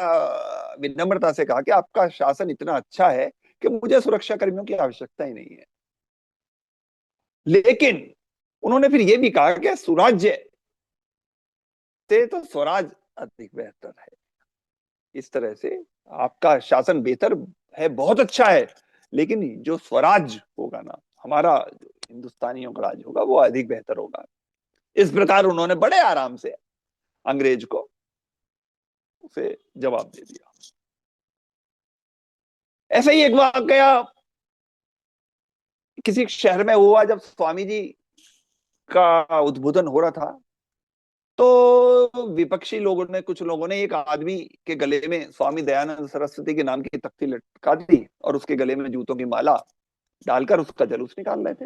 विनम्रता से कहा कि आपका शासन इतना अच्छा है कि मुझे सुरक्षा कर्मियों की आवश्यकता ही नहीं है। लेकिन उन्होंने फिर यह भी कहा कि सुराज्य से तो स्वराज अधिक बेहतर है। इस तरह से आपका शासन बेहतर है, बहुत अच्छा है, लेकिन जो स्वराज होगा ना, हमारा जो हिंदुस्तानियों का राज होगा, वो अधिक बेहतर होगा। इस प्रकार उन्होंने बड़े आराम से अंग्रेज को उसे जवाब दे दिया। ऐसा ही एक वाकया किसी शहर में हुआ जब स्वामी जी का उद्बोधन हो रहा था, तो विपक्षी लोगों ने, कुछ लोगों ने एक आदमी के गले में स्वामी दयानंद सरस्वती के नाम की तख्ती लटका दी और उसके गले में जूतों की माला डालकर उसका जुलूस निकाल रहे थे।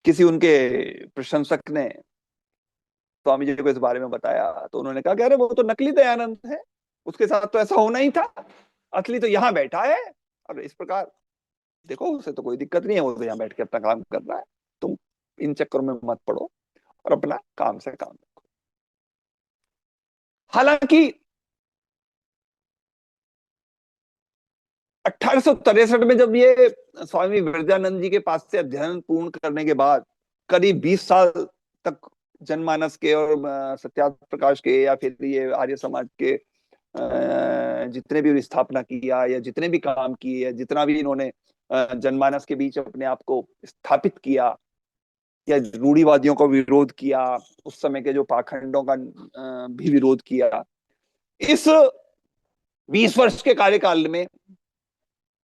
किसी उनके प्रशंसक ने स्वामी जी को इस बारे में बताया तो उन्होंने कहा कि अरे वो तो नकली दयानंद है, उसके साथ तो ऐसा होना ही था, असली तो यहाँ बैठा है और इस प्रकार देखो उसे तो कोई दिक्कत नहीं है, वो तो यहाँ बैठ के अपना काम कर रहा है, तुम इन चक्करों में मत पड़ो और अपना काम से काम रखो। हालांकि 1863 में जब ये स्वामी विवेकानंद जी के पास से अध्ययन पूर्ण करने के बाद करीब 20 साल तक जनमानस के और सत्याग्रह प्रकाश के या फिर ये आर्य समाज के जितने भी स्थापना किया या जितने भी काम किए या जितना भी इन्होंने जनमानस के बीच अपने आप को स्थापित किया या रूढ़िवादियों का विरोध किया, उस समय के जो पाखंडों का भी विरोध किया, इस 20 वर्ष के कार्यकाल में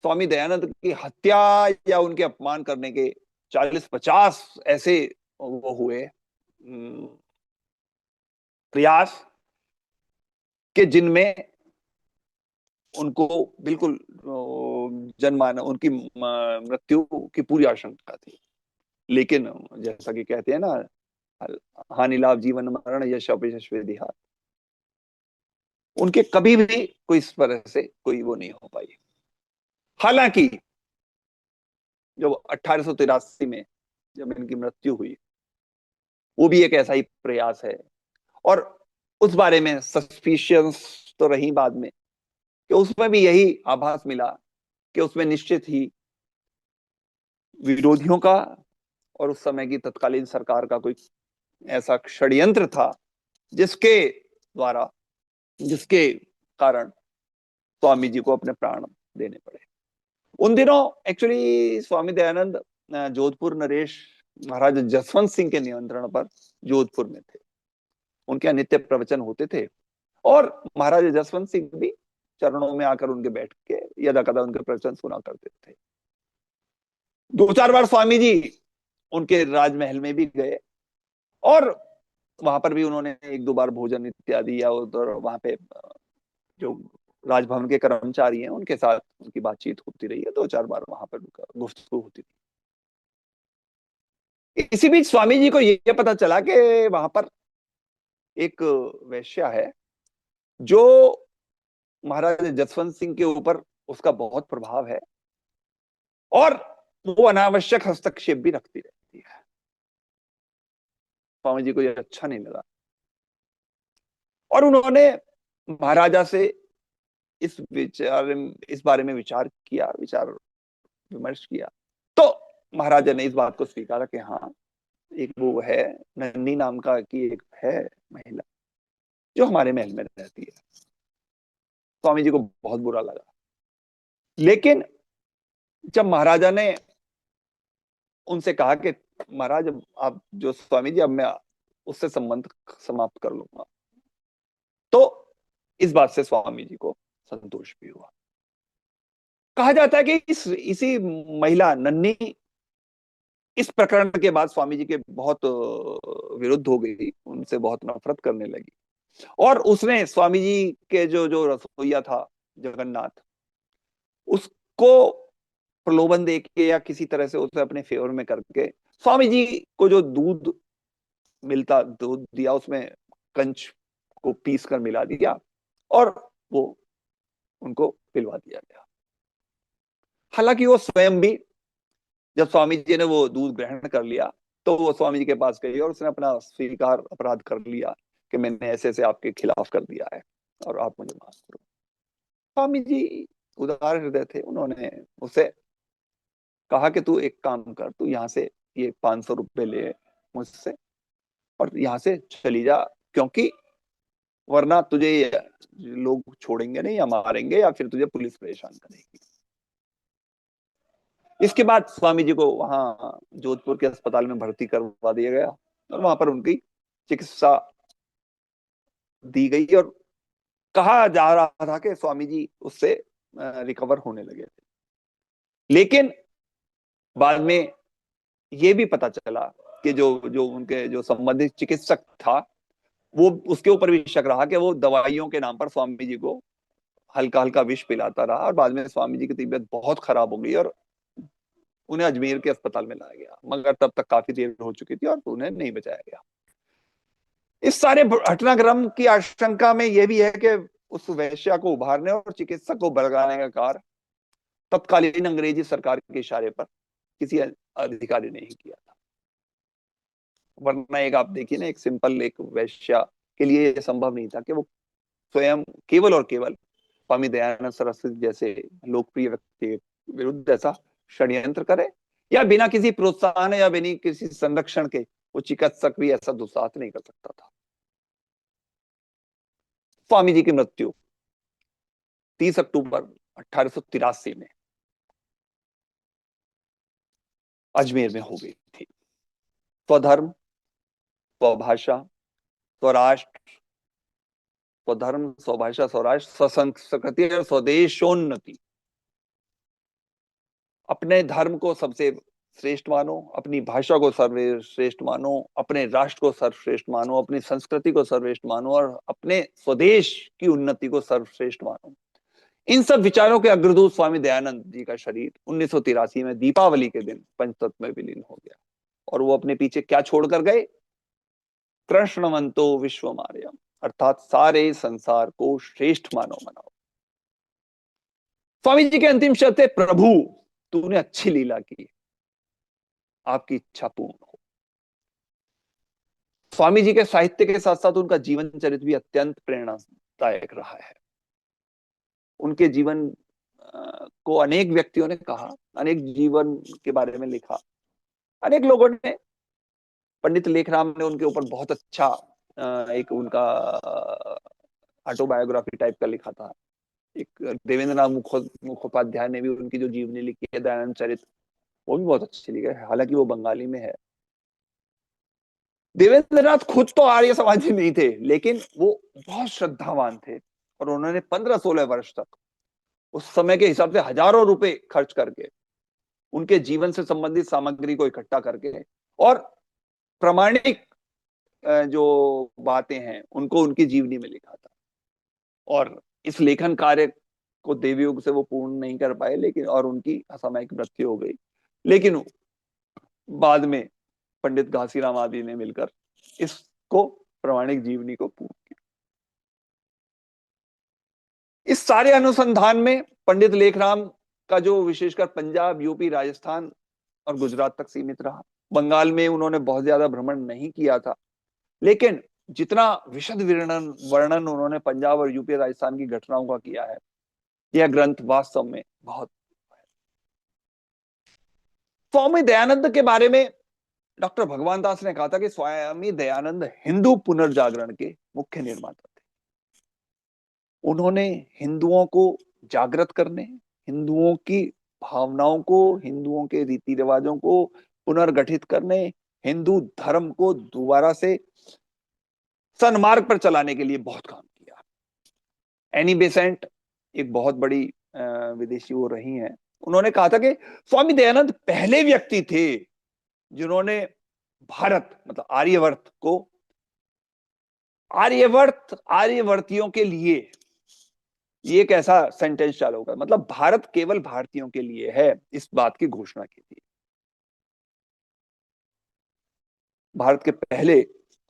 स्वामी दयानंद की हत्या या उनके अपमान करने के 40-50 ऐसे वो हुए प्रयास के जिनमें उनको बिल्कुल जनमान उनकी मृत्यु की पूरी आशंका थी। लेकिन जैसा कि कहते हैं ना, हानि लाभ जीवन मरण यश अपयश विधिहार, उनके कभी भी कोई इस तरह से कोई वो नहीं हो पाई। हालांकि जब 1883 में जब इनकी मृत्यु हुई, वो भी एक ऐसा ही प्रयास है, और उस बारे में सस्पिशियस तो रही बाद में कि उसमें भी यही आभास मिला कि उसमें निश्चित ही विरोधियों का और उस समय की तत्कालीन सरकार का कोई ऐसा षड्यंत्र था जिसके द्वारा, जिसके कारण स्वामी जी को अपने प्राण देने पड़े। उन दिनों एक्चुअली स्वामी दयानंद जोधपुर नरेश महाराज जसवंत सिंह के नियंत्रण पर जोधपुर में थे। उनके नित्य प्रवचन होते थे और महाराज जसवंत सिंह भी चरणों में आकर उनके बैठ के यदा कदा उनके प्रवचन सुना करते थे। 2-4 बार स्वामी जी उनके राजमहल में भी गए और वहां पर भी उन्होंने 1-2 बार भोजन इत्यादि या उधर वहां पे जो राजभवन के कर्मचारी हैं उनके साथ उनकी बातचीत होती रही है। 2-4 बार वहां पर गुफ्तगू होती रही। इसी बीच स्वामी जी को ये पता चला कि वहां पर एक वैश्या है जो महाराज जसवंत सिंह के ऊपर उसका बहुत प्रभाव है और वो अनावश्यक हस्तक्षेप भी रखती रहती है। स्वामी जी को ये अच्छा नहीं लगा और उन्होंने महाराजा से इस बारे में विचार विमर्श किया। तो महाराजा ने इस बात को स्वीकारा कि हाँ, एक वो है नन्नी नाम का की एक है महिला जो हमारे महल में रहती है। स्वामी जी को बहुत बुरा लगा। लेकिन जब महाराजा ने उनसे कहा कि महाराज आप जो स्वामी जी, अब मैं उससे संबंध समाप्त कर लूंगा, तो इस बात से स्वामी जी को संतोष भी हुआ। कहा जाता है कि इसी महिला नन्नी इस प्रकरण के बाद स्वामी जी के बहुत विरुद्ध हो गई, उनसे बहुत नफरत करने लगी और उसने स्वामी जी के जो जो रसोइया था जगन्नाथ, उसको प्रलोभन देके या किसी तरह से उसे अपने फेवर में करके स्वामी जी को जो दूध दिया उसमें कंच को पीस कर मिला दिया और वो उनको पिलवा दिया गया। हालांकि वो स्वयं भी जब स्वामी जी ने वो दूध ग्रहण कर लिया तो वो स्वामी जी के पास गई और उसने अपना स्वीकार अपराध कर लिया कि मैंने ऐसे ऐसे आपके खिलाफ कर दिया है और आप मुझे माफ करो। स्वामी जी उदार हृदय थे, उन्होंने उसे कहा कि तू एक काम कर, तू यहाँ से ये 500 रुपए ले मुझसे और यहाँ से चली जा, क्योंकि वरना तुझे लोग छोड़ेंगे नहीं या मारेंगे या फिर तुझे पुलिस परेशान करेगी। इसके बाद स्वामी जी को वहां जोधपुर के अस्पताल में भर्ती करवा दिया गया और वहां पर उनकी चिकित्सा दी गई और कहा जा रहा था कि स्वामी जी उससे रिकवर होने लगे थे। लेकिन बाद में ये भी पता चला कि जो जो उनके जो संबंधित चिकित्सक था वो उसके ऊपर भी शक रहा कि वो दवाइयों के नाम पर स्वामी जी को हल्का हल्का विष पिलाता रहा और बाद में स्वामी जी की तबीयत बहुत खराब हो गई और उन्हें अजमेर के अस्पताल में लाया गया, मगर तब तक काफी देर हो चुकी थी और उन्हें नहीं बचाया गया। इस सारे घटनाक्रम की आशंका में यह भी है कि उस वैश्या को उभारने और चिकित्सक को भड़काने का कार्य तत्कालीन अंग्रेजी सरकार के इशारे पर किसी अधिकारी ने ही किया था। वरना एक आप देखिए ना, एक सिंपल एक वैश्या के लिए यह संभव नहीं था कि वो स्वयं केवल और केवल स्वामी दयानंद सरस्वती जैसे लोकप्रिय व्यक्ति के विरुद्ध ऐसा षड्यंत्र करे या बिना किसी प्रोत्साहन या बिना किसी संरक्षण के वो चिकित्सक भी ऐसा दुस्साहस नहीं कर सकता था। स्वामी जी की मृत्यु 30 अक्टूबर 1883 में अजमेर में हो गई थी। स्वधर्म, स्वभाषा, स्वराष्ट्र, स्वधर्म, स्वभाषा, स्वराष्ट्र, स्वसंस्कृति और स्वदेशोन्नति। अपने धर्म को सबसे श्रेष्ठ मानो, अपनी भाषा को सर्वश्रेष्ठ मानो, अपने राष्ट्र को सर्वश्रेष्ठ मानो, अपनी संस्कृति को सर्वश्रेष्ठ मानो और अपने स्वदेश की उन्नति को सर्वश्रेष्ठ मानो। इन सब विचारों के अग्रदूत स्वामी दयानंद जी का शरीर 1983 में दीपावली के दिन पंचतत्व में विलीन हो गया। और वो अपने पीछे क्या छोड़कर गए? कृष्णवंतो विश्व मार्यम, अर्थात सारे संसार को श्रेष्ठ मानो मनाओ। स्वामी जी के अंतिम शब्द थे, प्रभु तूने अच्छी लीला की, आपकी इच्छा पूर्ण हो। स्वामी जी के साहित्य के साथ साथ उनका जीवन चरित्र भी अत्यंत प्रेरणादायक रहा है। उनके जीवन को अनेक व्यक्तियों ने कहा, अनेक जीवन के बारे में लिखा, अनेक लोगों ने, पंडित लेखराम ने उनके ऊपर बहुत अच्छा एक उनका ऑटोबायोग्राफी टाइप का लिखा था। एक देवेंद्र नाथ मुखोपाध्याय ने भी उनकी जो जीवनी लिखी है, दयानंद चरित्र, वो भी बहुत अच्छी लिखी है, हालांकि वो बंगाली में है। देवेंद्र नाथ खुद तो आर्य समाजी नहीं थे, लेकिन वो बहुत श्रद्धावान थे और उन्होंने 15-16 वर्ष तक उस समय के हिसाब से हजारों रुपए खर्च करके उनके जीवन से संबंधित सामग्री को इकट्ठा करके और प्रामाणिक जो बातें हैं उनको उनकी जीवनी में लिखा था। और इस लेखन कार्य को देवयुग से वो पूर्ण नहीं कर पाए, लेकिन और उनकी असामयिक मृत्यु हो गई। लेकिन बाद में पंडित घासीराम आदि ने मिलकर इसको प्रामाणिक जीवनी को पूर्ण किया। इस सारे अनुसंधान में पंडित लेखराम का जो विशेषकर पंजाब, यूपी, राजस्थान और गुजरात तक सीमित रहा। बंगाल में उन्होंने बहुत ज्यादा भ्रमण नहीं किया था, लेकिन जितना विशद वर्णन वर्णन उन्होंने पंजाब और यूपी, राजस्थान की घटनाओं का किया है, यह ग्रंथ वास्तव में बहुत। स्वामी दयानंद के बारे में डॉक्टर भगवान दास ने कहा था कि स्वामी दयानंद हिंदू पुनर्जागरण के मुख्य निर्माता थे। उन्होंने हिंदुओं को जागृत करने, हिंदुओं की भावनाओं को, हिंदुओं के रीति रिवाजों को पुनर्गठित करने, हिंदू धर्म को दोबारा से सन्मार्ग पर चलाने के लिए बहुत काम किया। एनी बेसेंट एक बहुत बड़ी विदेशी वो रही हैं। उन्होंने कहा था कि स्वामी दयानंद पहले व्यक्ति थे जिन्होंने भारत मतलब आर्यवर्त को, आर्यवर्तियों के लिए, ये एक ऐसा सेंटेंस चालू होगा, मतलब भारत केवल भारतीयों के लिए है, इस बात की घोषणा की थी। भारत के पहले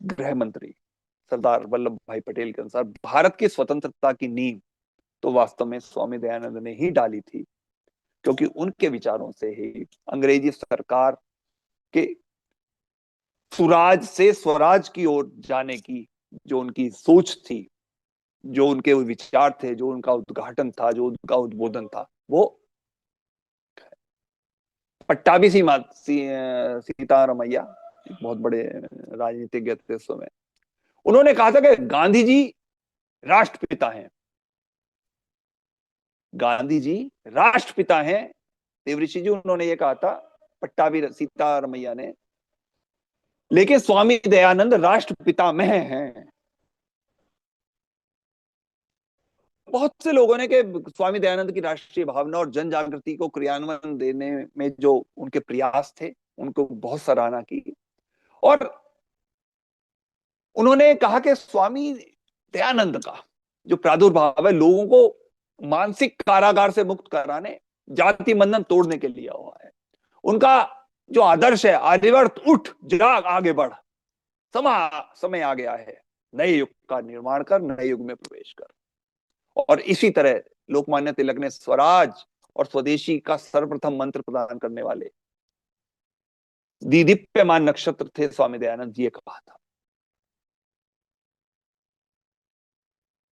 गृह मंत्री सरदार वल्लभ भाई पटेल के अनुसार भारत की स्वतंत्रता की नींव तो वास्तव में स्वामी दयानंद ने ही डाली थी, क्योंकि उनके विचारों से ही अंग्रेजी सरकार के सुराज से स्वराज की ओर जाने की जो उनकी सोच थी, जो उनके विचार थे, जो उनका उद्घाटन था, जो उनका उद्बोधन था, वो पट्टाभी सीतारमैया बहुत बड़े राजनीतिज्ञ थे उस समय। उन्होंने कहा था कि गांधी जी राष्ट्रपिता हैं, गांधी जी राष्ट्रपिता हैं। देवऋषि जी उन्होंने ये कहा था, पट्टाभी सीतारमैया ने, लेकिन स्वामी दयानंद राष्ट्रपिता में हैं। बहुत से लोगों ने कि स्वामी दयानंद की राष्ट्रीय भावना और जन जागृति को क्रियान्वयन देने में जो उनके प्रयास थे, उनको बहुत सराहना की। और उन्होंने कहा कि स्वामी दयानंद का जो प्रादुर्भाव है लोगों को मानसिक कारागार से मुक्त कराने, जाति बंधन तोड़ने के लिए हुआ है। उनका जो आदर्श है, आर्यवर्त उठ जाग आगे बढ़, समय आ गया है, नए युग का निर्माण कर, नए युग में प्रवेश कर। और इसी तरह लोकमान्य तिलक ने स्वराज और स्वदेशी का सर्वप्रथम मंत्र प्रदान करने वाले दीदीप्यमान नक्षत्र थे स्वामी दयानंद जी, कहा था।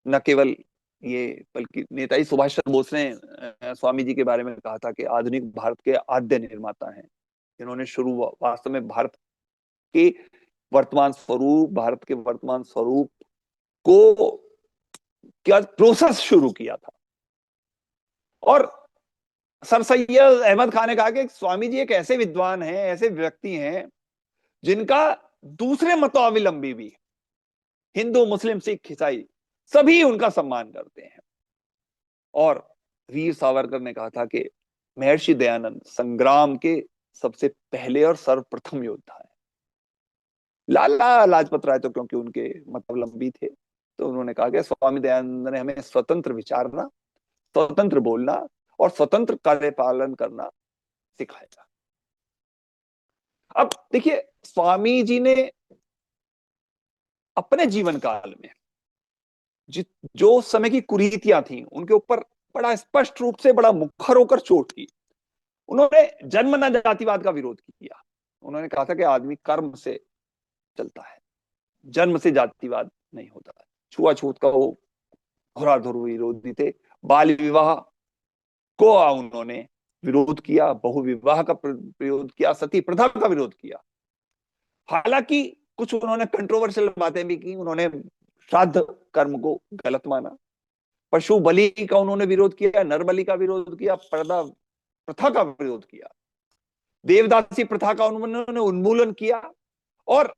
न केवल ये, बल्कि नेताजी सुभाष चंद्र बोस ने स्वामी जी के बारे में कहा था कि आधुनिक भारत के आद्य निर्माता हैं, जिन्होंने शुरू वास्तव में भारत कि वर्तमान स्वरूप, भारत के वर्तमान स्वरूप को क्या प्रोसेस शुरू किया था। और सर सैयद अहमद खान ने कहा कि स्वामी जी एक ऐसे विद्वान हैं, ऐसे व्यक्ति हैं जिनका दूसरे मतावलंबी भी, हिंदू, मुस्लिम, सिख, ईसाई, सभी उनका सम्मान करते हैं। और वीर सावरकर ने कहा था कि महर्षि दयानंद संग्राम के सबसे पहले और सर्वप्रथम योद्धा है। लाला लाजपत राय तो क्योंकि उनके मतावलंबी थे, तो उन्होंने कहा कि स्वामी दयानंद ने हमें स्वतंत्र विचारना, स्वतंत्र बोलना और स्वतंत्र कार्य पालन करना सिखाया। अब देखिए, स्वामी जी ने अपने जीवन काल में जो समय की कुरीतियां थी उनके ऊपर बड़ा स्पष्ट रूप से, बड़ा मुखर होकर चोट की। उन्होंने जन्म न जातिवाद का विरोध किया। उन्होंने कहा था कि आदमी कर्म से चलता है, जन्म से जातिवाद नहीं होता है। छुआछूत का वो धुराधुर विरोधी थे। बाल विवाह को उन्होंने विरोध किया, बहुविवाह का विरोध किया, सती प्रथा का विरोध किया। हालांकि कुछ उन्होंने कंट्रोवर्शियल बातें भी की। उन्होंने श्राद्ध कर्म को गलत माना, पशु बलि का उन्होंने विरोध किया, नर बलि का विरोध किया, पर्दा प्रथा का विरोध किया, देवदासी प्रथा का उन्होंने उन्मूलन किया, और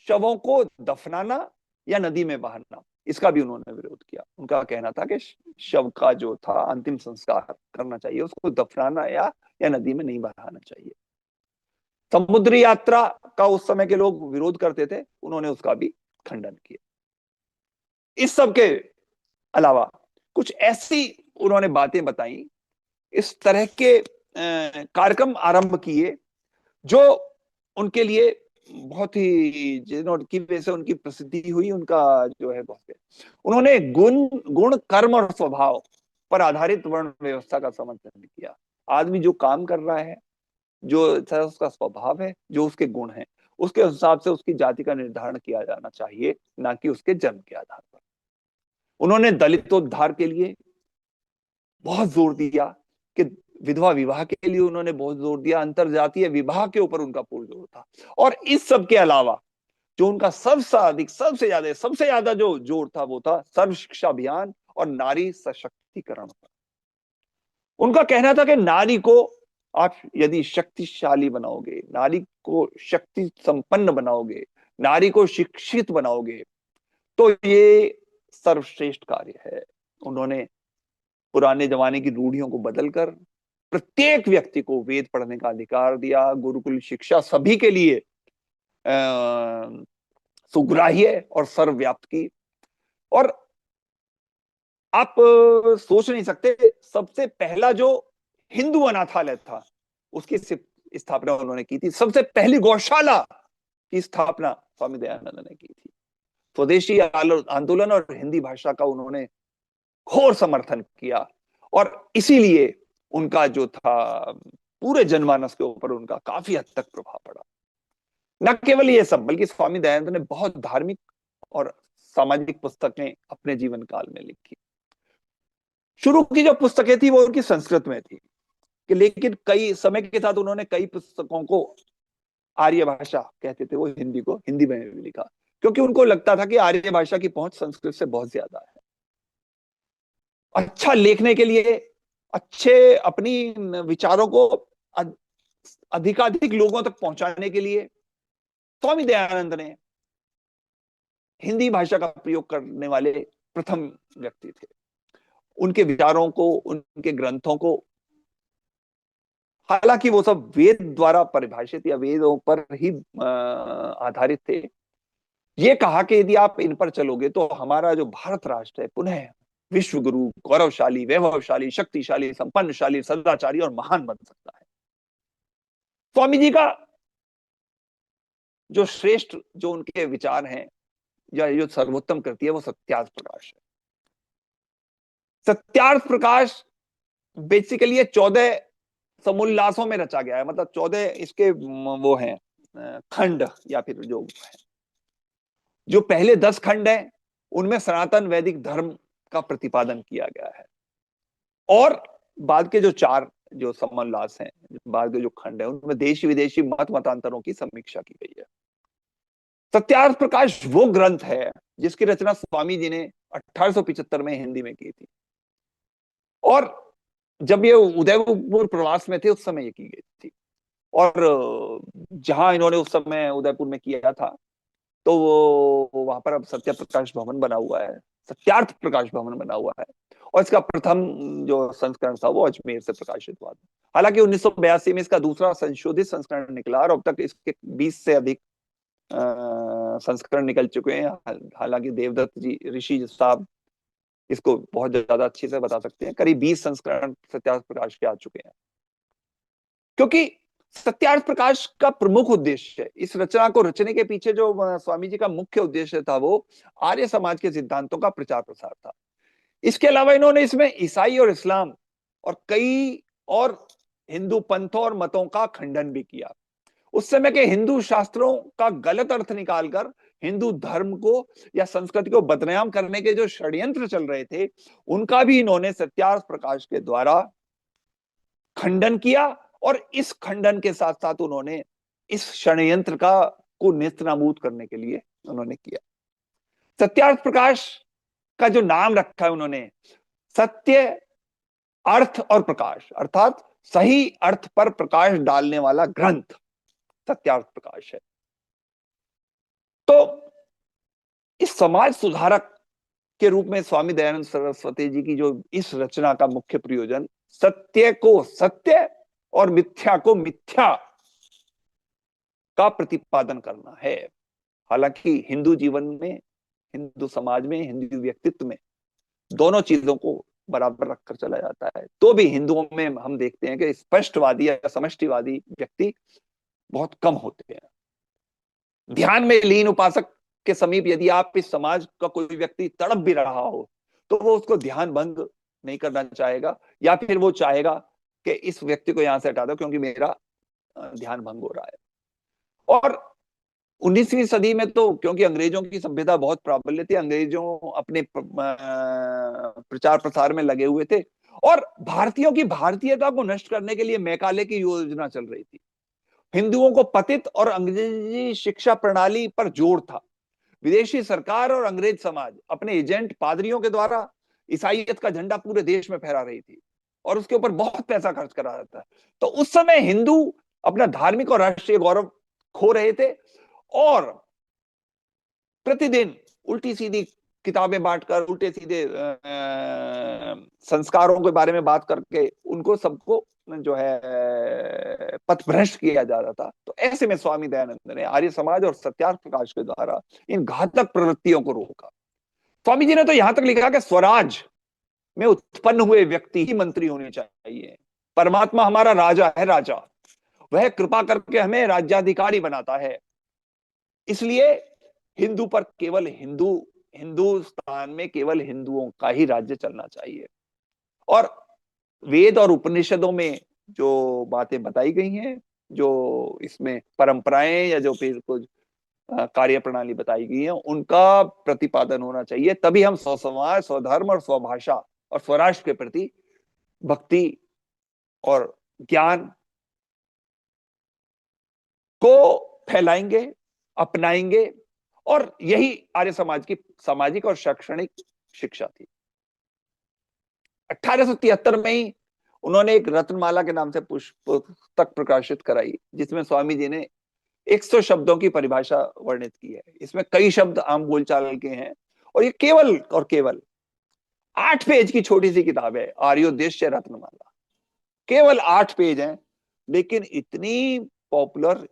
शवों को दफनाना या नदी में बहाना, इसका भी उन्होंने विरोध किया। उनका कहना था कि शव का जो था अंतिम संस्कार करना चाहिए, उसको दफनाना या नदी में नहीं बहाना चाहिए। समुद्री यात्रा का उस समय के लोग विरोध करते थे, उन्होंने उसका भी खंडन किया। इस सब के अलावा कुछ ऐसी उन्होंने बातें बताई, इस तरह के कार्यक्रम आरंभ किए जो उनके लिए बहुत ही, जिनकी वजह से उनकी प्रसिद्धि हुई, उनका जो है बहुत। उन्होंने गुण कर्म और स्वभाव पर आधारित वर्ण व्यवस्था का समर्थन किया। आदमी जो काम कर रहा है, जो उसका स्वभाव है, जो उसके गुण है, उसके हिसाब से उसकी जाति का निर्धारण किया जाना चाहिए, ना कि उसके जन्म के आधार पर। उन्होंने दलितोद्धार के लिए बहुत जोर दिया, कि विधवा विवाह के लिए उन्होंने बहुत जोर दिया, अंतरजातीय विवाह के ऊपर उनका पूर्ण जोर था। और इस सब के अलावा जो उनका सबसे ज्यादा जो जोर था, वो था सर्व शिक्षा अभियान और नारी सशक्तिकरण पर। उनका कहना था कि नारी को आप यदि शक्तिशाली बनाओगे, नारी को शक्ति संपन्न बनाओगे, नारी को शिक्षित बनाओगे, तो ये सर्वश्रेष्ठ कार्य है। उन्होंने पुराने जमाने की रूढ़ियों को बदलकर प्रत्येक व्यक्ति को वेद पढ़ने का अधिकार दिया, गुरुकुल शिक्षा सभी के लिए सुग्राह्य और सर्वव्याप्त की। और आप सोच नहीं सकते, सबसे पहला जो हिंदू अनाथालय था उसकी स्थापना उन्होंने की थी। सबसे पहली गौशाला की स्थापना स्वामी दयानंद ने की थी। स्वदेशी आंदोलन और हिंदी भाषा का उन्होंने घोर समर्थन किया, और इसीलिए उनका जो था पूरे जनमानस के ऊपर उनका काफी हद तक प्रभाव पड़ा। न केवल ये सब, बल्कि स्वामी दयानंद ने बहुत धार्मिक और सामाजिक पुस्तकें अपने जीवन काल में लिखी। शुरू की जो पुस्तकें थी वो उनकी संस्कृत में थी, कि लेकिन कई समय के साथ उन्होंने कई पुस्तकों को, आर्य भाषा कहते थे वो, हिंदी को हिंदी में भी लिखा, क्योंकि उनको लगता था कि आर्य भाषा की पहुंच संस्कृत से बहुत ज्यादा है। अच्छा लिखने के लिए, अच्छे अपनी विचारों को अधिकाधिक लोगों तक पहुंचाने के लिए स्वामी दयानंद ने हिंदी भाषा का प्रयोग करने वाले प्रथम व्यक्ति थे। उनके विचारों को, उनके ग्रंथों को, हालांकि वो सब वेद द्वारा परिभाषित या वेदों पर ही आधारित थे, ये कहा कि यदि आप इन पर चलोगे तो हमारा जो भारत राष्ट्र है पुनः विश्व गुरु, गौरवशाली, वैभवशाली, शक्तिशाली, संपन्नशाली, सदाचारी और महान बन सकता है। स्वामी जी का जो श्रेष्ठ, जो उनके विचार हैं, या जो सर्वोत्तम कृति है, वो सत्यार्थ प्रकाश है। सत्यार्थ प्रकाश बेसिकली 14 समुल्लासों में रचा गया है, मतलब 14 इसके वो हैं खंड, या फिर जो पहले 10 खंड हैं उनमें सनातन वैदिक धर्म का प्रतिपादन किया गया है, और बाद के जो 4 जो समोल्लास हैं, भारत के जो खंड है, उनमें देशी विदेशी मत मतांतरों की समीक्षा की गई है। सत्यार्थ प्रकाश वो ग्रंथ है जिसकी रचना स्वामी जी ने 1875 में हिंदी में की थी, और जब ये उदयपुर प्रवास में थे उस समय ये की गई थी। और जहां इन्होंने उस समय उदयपुर में किया था, तो वो वहां पर अब सत्य प्रकाश भवन बना हुआ है, सत्यार्थ प्रकाश भवन बना हुआ है। और इसका प्रथम जो संस्करण था वो अजमेर से प्रकाशित हुआ था। हालांकि 1982 में इसका दूसरा संशोधित संस्करण निकला, और अब तक इसके 20 से अधिक संस्करण निकल चुके हैं। हालांकि देवदत्त जी ऋषि साहब इसको बहुत ज्यादा अच्छे से बता सकते हैं। करीब 20 संस्करण सत्यार्थ प्रकाश के आ चुके हैं, क्योंकि सत्यार्थ प्रकाश का प्रमुख उद्देश्य है, इस रचना को रचने के पीछे जो स्वामी जी का मुख्य उद्देश्य था, वो आर्य समाज के सिद्धांतों का प्रचार प्रसार था। इसके अलावा इन्होंने इसमें ईसाई और इस्लाम और कई और हिंदू पंथों और मतों का खंडन भी किया। उस समय के हिंदू शास्त्रों का गलत अर्थ निकालकर हिंदू धर्म को या संस्कृति को बदनाम करने के जो षड्यंत्र चल रहे थे, उनका भी इन्होंने सत्यार्थ प्रकाश के द्वारा खंडन किया। और इस खंडन के साथ साथ उन्होंने इस षड्यंत्र का को नेस्तनाबूद करने के लिए उन्होंने किया। सत्यार्थ प्रकाश का जो नाम रखा है उन्होंने, सत्य, अर्थ और प्रकाश, अर्थात सही अर्थ पर प्रकाश डालने वाला ग्रंथ सत्यार्थ प्रकाश है। तो इस समाज सुधारक के रूप में स्वामी दयानंद सरस्वती जी की जो इस रचना का मुख्य प्रयोजन सत्य को सत्य और मिथ्या को मिथ्या का प्रतिपादन करना है। हालांकि हिंदू जीवन में, हिंदू समाज में, हिंदू व्यक्तित्व में दोनों चीजों को बराबर रखकर चला जाता है, तो भी हिंदुओं में हम देखते हैं कि स्पष्टवादी या समष्टिवादी व्यक्ति बहुत कम होते हैं। ध्यान में लीन उपासक के समीप यदि आप इस समाज का कोई व्यक्ति तड़प भी रहा हो, तो वो उसको ध्यान भंग नहीं करना चाहेगा, या फिर वो चाहेगा कि इस व्यक्ति को यहां से हटा दो क्योंकि मेरा ध्यान भंग हो रहा है। और 19वीं सदी में तो क्योंकि अंग्रेजों की सभ्यता बहुत प्राबल्य थी, अंग्रेजों अपने प्रचार प्रसार में लगे हुए थे, और भारतीयों की भारतीयता को नष्ट करने के लिए मैकाले की योजना चल रही थी। हिंदुओं को पतित और अंग्रेजी शिक्षा प्रणाली पर जोर था। विदेशी सरकार और अंग्रेज समाज अपने एजेंट पादरियों के द्वारा ईसाइयत का झंडा पूरे देश में फहरा रही थी, और उसके ऊपर बहुत पैसा खर्च करा जाता है। तो उस समय हिंदू अपना धार्मिक और राष्ट्रीय गौरव खो रहे थे, और प्रतिदिन उल्टी सीधी किताबें बांटकर, उल्टे सीधे संस्कारों के बारे में बात करके उनको सबको जो है पथभ्रष्ट किया जा रहा था। तो ऐसे में स्वामी दयानंद ने आर्य समाज और सत्यार्थ प्रकाश के द्वारा इन घातक प्रवृत्तियों को रोका। स्वामी जी ने तो यहां तक लिखा कि स्वराज में उत्पन्न हुए व्यक्ति ही मंत्री होने चाहिए। परमात्मा हमारा राजा है, राजा वह कृपा करके हमें राज्याधिकारी बनाता है, इसलिए हिंदू पर केवल हिंदू, हिंदुस्तान में केवल हिंदुओं का ही राज्य चलना चाहिए। और वेद और उपनिषदों में जो बातें बताई गई हैं, जो इसमें परंपराएं या जो फिर कुछ कार्य प्रणाली बताई गई है, उनका प्रतिपादन होना चाहिए। तभी हम स्वसमाज, स्वधर्म और स्वभाषा और स्वराष्ट्र के प्रति भक्ति और ज्ञान को फैलाएंगे, अपनाएंगे। और यही आर्य समाज की सामाजिक और शैक्षणिक शिक्षा थी। 1873 में ही उन्होंने एक रत्नमाला के नाम से पुस्तक प्रकाशित कराई, जिसमें स्वामी जी ने 100 शब्दों की परिभाषा वर्णित की है। इसमें कई शब्द आम बोलचाल के हैं, और ये केवल और केवल 8 पेज की छोटी सी किताब है, आर्योद्देश्य रत्नमाला। केवल 8 पेज हैं, लेकिन इतनी पॉपुलर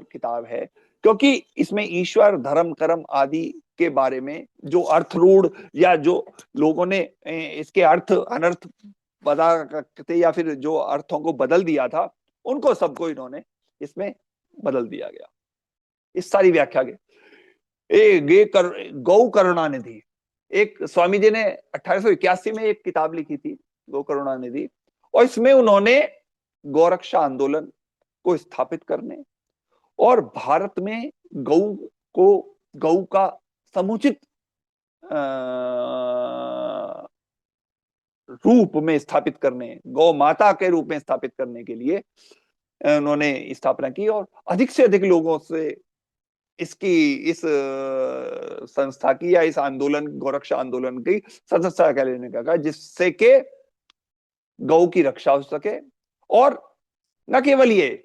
किताब है, क्योंकि इसमें ईश्वर, धर्म, कर्म आदि के बारे में जो अर्थरूढ़ या जो लोगों ने इसके अर्थ अनर्थ बता करते या फिर जो अर्थों को बदल दिया था, उनको सबको इन्होंने इसमें बदल दिया गया इस सारी व्याख्या के। गौ करुणानिधि, एक स्वामी जी ने 1881 में एक किताब लिखी थी, गौ करुणानिधि, और इसमें उन्होंने गौरक्षा आंदोलन को स्थापित करने और भारत में गौ का समुचित रूप में स्थापित करने, गौ माता के रूप में स्थापित करने के लिए उन्होंने स्थापना की, और अधिक से अधिक लोगों से इसकी इस संस्था की या इस आंदोलन, गोरक्षा आंदोलन की सदस्यता का लेने का कहा, जिससे कि गौ की रक्षा हो सके। और न केवल ये,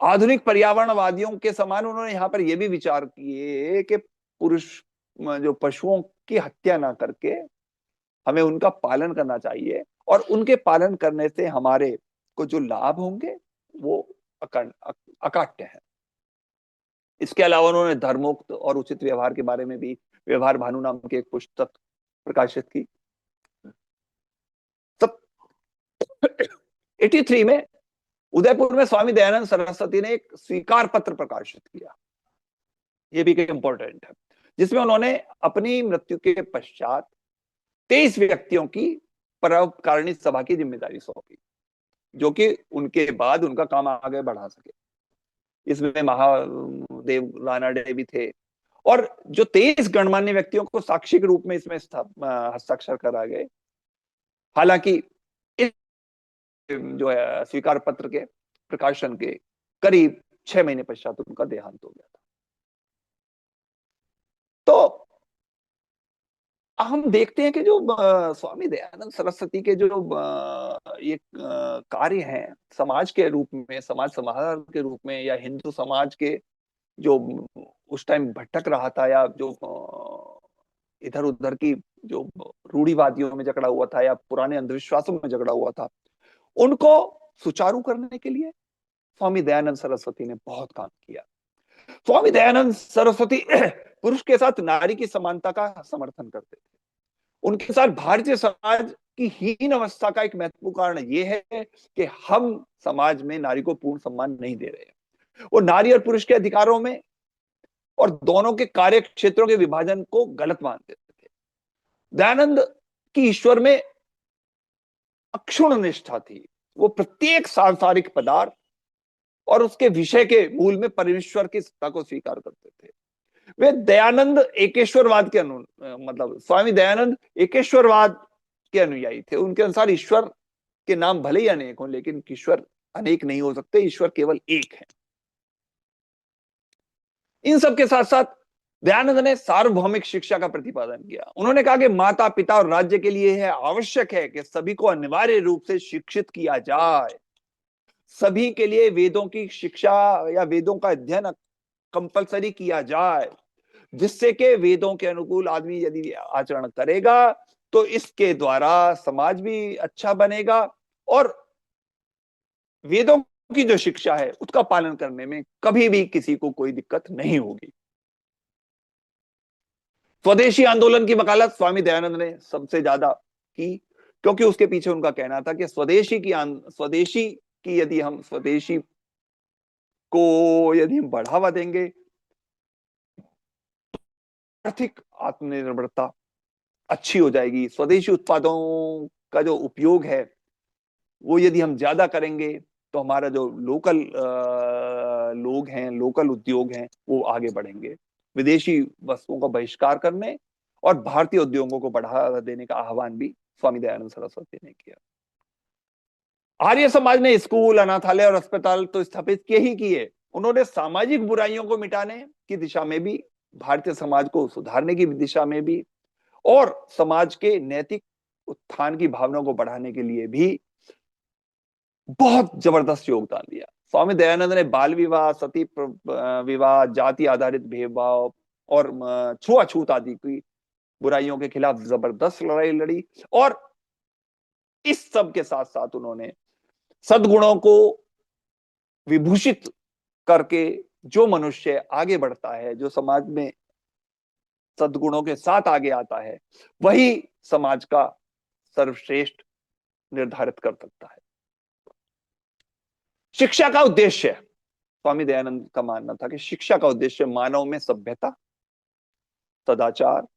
आधुनिक पर्यावरणवादियों के समान उन्होंने यहाँ पर यह भी विचार किए कि पुरुष जो पशुओं की हत्या ना करके हमें उनका पालन करना चाहिए, और उनके पालन करने से हमारे को जो लाभ होंगे वो अकाट्य है। इसके अलावा उन्होंने धर्मोक्त और उचित व्यवहार के बारे में भी व्यवहार भानु नाम की एक पुस्तक प्रकाशित की। तब 83 में उदयपुर में स्वामी दयानंद सरस्वती ने एक स्वीकार पत्र प्रकाशित किया, ये भी एक इंपॉर्टेंट है, जिसमें उन्होंने अपनी मृत्यु के पश्चात 23 व्यक्तियों की परोपकारिणी सभा की जिम्मेदारी सौंपी, जो कि उनके बाद उनका काम आगे बढ़ा सके। इसमें महादेव रानडे भी थे, और जो 23 गणमान्य व्यक्तियों को साक्षी के रूप में इसमें हस्ताक्षर करा गए। हालांकि इस जो है स्वीकार पत्र के प्रकाशन के करीब 6 महीने पश्चात उनका देहांत हो गया था। तो हम देखते हैं कि जो स्वामी दयानंद सरस्वती के जो ये कार्य हैं समाज के रूप में, समाज समाधान के रूप में, या हिंदू समाज के जो उस टाइम भटक रहा था, या जो इधर उधर की जो रूढ़िवादियों में जकड़ा हुआ था या पुराने अंधविश्वासों में जकड़ा हुआ था, उनको सुचारू करने के लिए स्वामी दयानंद सरस्वती ने बहुत काम किया। स्वामी दयानंद सरस्वती पुरुष के साथ नारी की समानता का समर्थन करते थे। उनके साथ भारतीय समाज की हीन अवस्था का एक महत्वपूर्ण कारण यह है कि हम समाज में नारी को पूर्ण सम्मान नहीं दे रहे। वो नारी और पुरुष के अधिकारों में और दोनों के कार्य क्षेत्रों के विभाजन को गलत मानते थे। दयानंद की ईश्वर में अक्षुण्ण निष्ठा थी। वो प्रत्येक सांसारिक पदार्थ और उसके विषय के मूल में परमेश्वर की सत्ता को स्वीकार करते थे। वे दयानंद एकेश्वरवाद के मतलब स्वामी दयानंद एकेश्वरवाद के अनुयायी थे। उनके अनुसार ईश्वर के नाम भले ही अनेक हों, लेकिन ईश्वर अनेक नहीं हो सकते, ईश्वर केवल एक है। इन सब के साथ साथ दयानंद ने सार्वभौमिक शिक्षा का प्रतिपादन किया। उन्होंने कहा कि माता पिता और राज्य के लिए यह आवश्यक है कि सभी को अनिवार्य रूप से शिक्षित किया जाए। सभी के लिए वेदों की शिक्षा या वेदों का अध्ययन कंपलसरी किया जाए, जिससे कि वेदों के अनुकूल आदमी यदि आचरण करेगा तो इसके द्वारा समाज भी अच्छा बनेगा, और वेदों की जो शिक्षा है उसका पालन करने में कभी भी किसी को कोई दिक्कत नहीं होगी। स्वदेशी आंदोलन की वकालत स्वामी दयानंद ने सबसे ज्यादा की, क्योंकि उसके पीछे उनका कहना था कि स्वदेशी की यदि हम स्वदेशी को यदि हम बढ़ावा देंगे, आर्थिक आत्मनिर्भरता अच्छी हो जाएगी। स्वदेशी उत्पादों का जो उपयोग है वो यदि हम ज्यादा करेंगे तो हमारा जो लोकल लोग हैं, लोकल उद्योग हैं, वो आगे बढ़ेंगे। विदेशी वस्तुओं का बहिष्कार करने और भारतीय उद्योगों को बढ़ावा देने का आह्वान भी स्वामी दयानंद सरस्वती ने किया। आर्य समाज ने स्कूल, अनाथालय और अस्पताल तो स्थापित किए ही किए। उन्होंने सामाजिक बुराइयों को मिटाने की दिशा में भी, भारतीय समाज को सुधारने की दिशा में भी, और समाज के नैतिक उत्थान की भावना को बढ़ाने के लिए भी बहुत जबरदस्त योगदान दिया। स्वामी दयानंद ने बाल विवाह, सती विवाह, जाति आधारित भेदभाव और छुआछूत आदि की बुराइयों के खिलाफ जबरदस्त लड़ाई लड़ी, और इस सब के साथ साथ उन्होंने सद्गुणों को विभूषित करके जो मनुष्य आगे बढ़ता है, जो समाज में सद्गुणों के साथ आगे आता है, वही समाज का सर्वश्रेष्ठ निर्धारित कर सकता है। शिक्षा का उद्देश्य, स्वामी दयानंद का मानना था कि शिक्षा का उद्देश्य मानव में सभ्यता, सदाचार,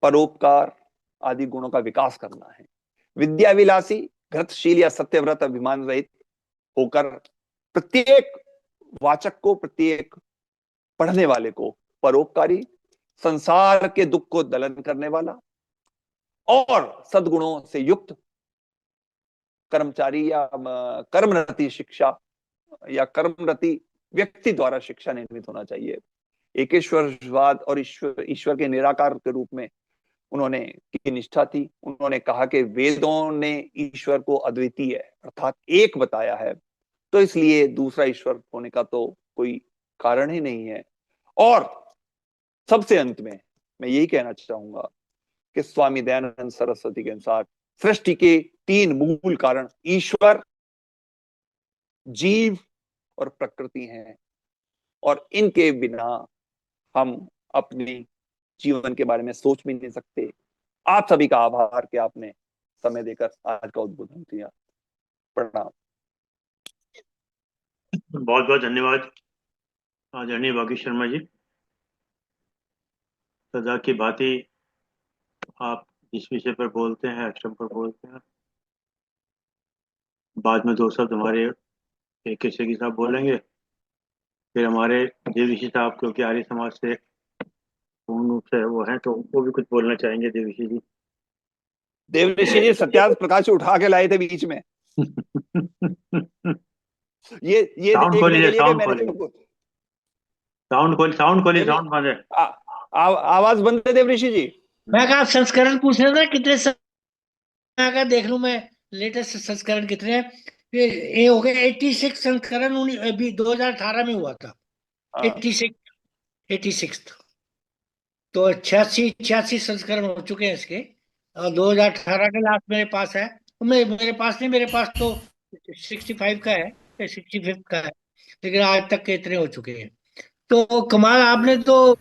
परोपकार आदि गुणों का विकास करना है। विद्याविलासी, घृतशील या सत्यव्रत अभिमान रहित होकर प्रत्येक वाचक को, प्रत्येक पढ़ने वाले को परोपकारी, संसार के दुख को दलन करने वाला और सद्गुणों से युक्त कर्मचारी या कर्मरति शिक्षा या कर्मरति व्यक्ति द्वारा शिक्षा निर्मित होना चाहिए। एकेश्वरवाद और ईश्वर के निराकार के रूप में उन्होंने की निष्ठा थी। उन्होंने कहा कि वेदों ने ईश्वर को अद्वितीय अर्थात एक बताया है, तो इसलिए दूसरा ईश्वर होने का तो कोई कारण ही नहीं है। और सबसे अंत में मैं यही कहना चाहूंगा कि स्वामी दयानंद सरस्वती के अनुसार सृष्टि के 3 मूल कारण ईश्वर, जीव और प्रकृति हैं, और इनके बिना हम अपनी जीवन के बारे में सोच भी नहीं सकते। आप सभी का आभार कि आपने समय देकर आज का उद्बोधन दिया। प्रणाम। बहुत बहुत धन्यवाद आदरणीय बागी शर्मा जी। सदा की भांति आप जिस विषय पर बोलते हैं, अक्षर पर बोलते हैं, बाद में 2 शब्द हमारे के सेठी साहब बोलेंगे, फिर हमारे देवीशी साहब, क्योंकि आर्य समाज से पूर्ण रूप से वो हैं, तो वो भी कुछ बोलना चाहेंगे। देवीशी जी। देवऋषि जी सत्यार्थ प्रकाश उठा के लाए थे बीच में, ये साउंड देखने खोलिए, के लिए कि साउंड मैंने खोलिए, तुमको साउंड खोलिए, देवी साउंड बंद है। आवाज बंद है देवऋषि जी। मैं कहा आप संस्करण पूछ रहे थे कितने समय का, देख लूं मैं लेटेस्ट संस्करण कितने हैं। ये हो गया 86 संस्करण, अभी 2018 में हुआ था। 86, 86 तो 86 संस्करण हो चुके हैं इसके, और 2018 का लास्ट मेरे पास है। तो मेरे पास नहीं, मेरे पास तो 65 का है, 65 का है, लेकिन आज तक के इतने हो चुके हैं। तो कमाल, आपने तो,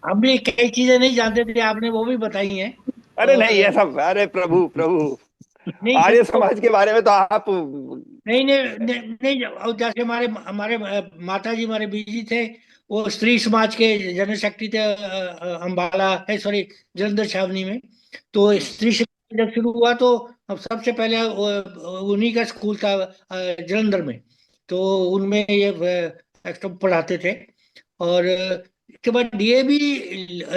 हम भी कई चीजें नहीं जानते थे, आपने वो भी बताई हैं। अरे और नहीं, ये सब, अरे प्रभु प्रभु, नहीं आर्य तो, समाज के बारे में तो आप नहीं नहीं नहीं, नहीं, और जैसे हमारे हमारे माता जी हमारे बीजी थे, वो स्त्री समाज के जनरल सेक्रेटरी थे, अम्बाला है, सॉरी, जलंधर छावनी में। तो स्त्री शिक्षा जब शुरू हुआ तो अब सबसे पहले उन्हीं का स्कूल था जलंधर में। तो उनमें ये एक्चुअली पढ़ाते थे। और इसके बाद डीएवी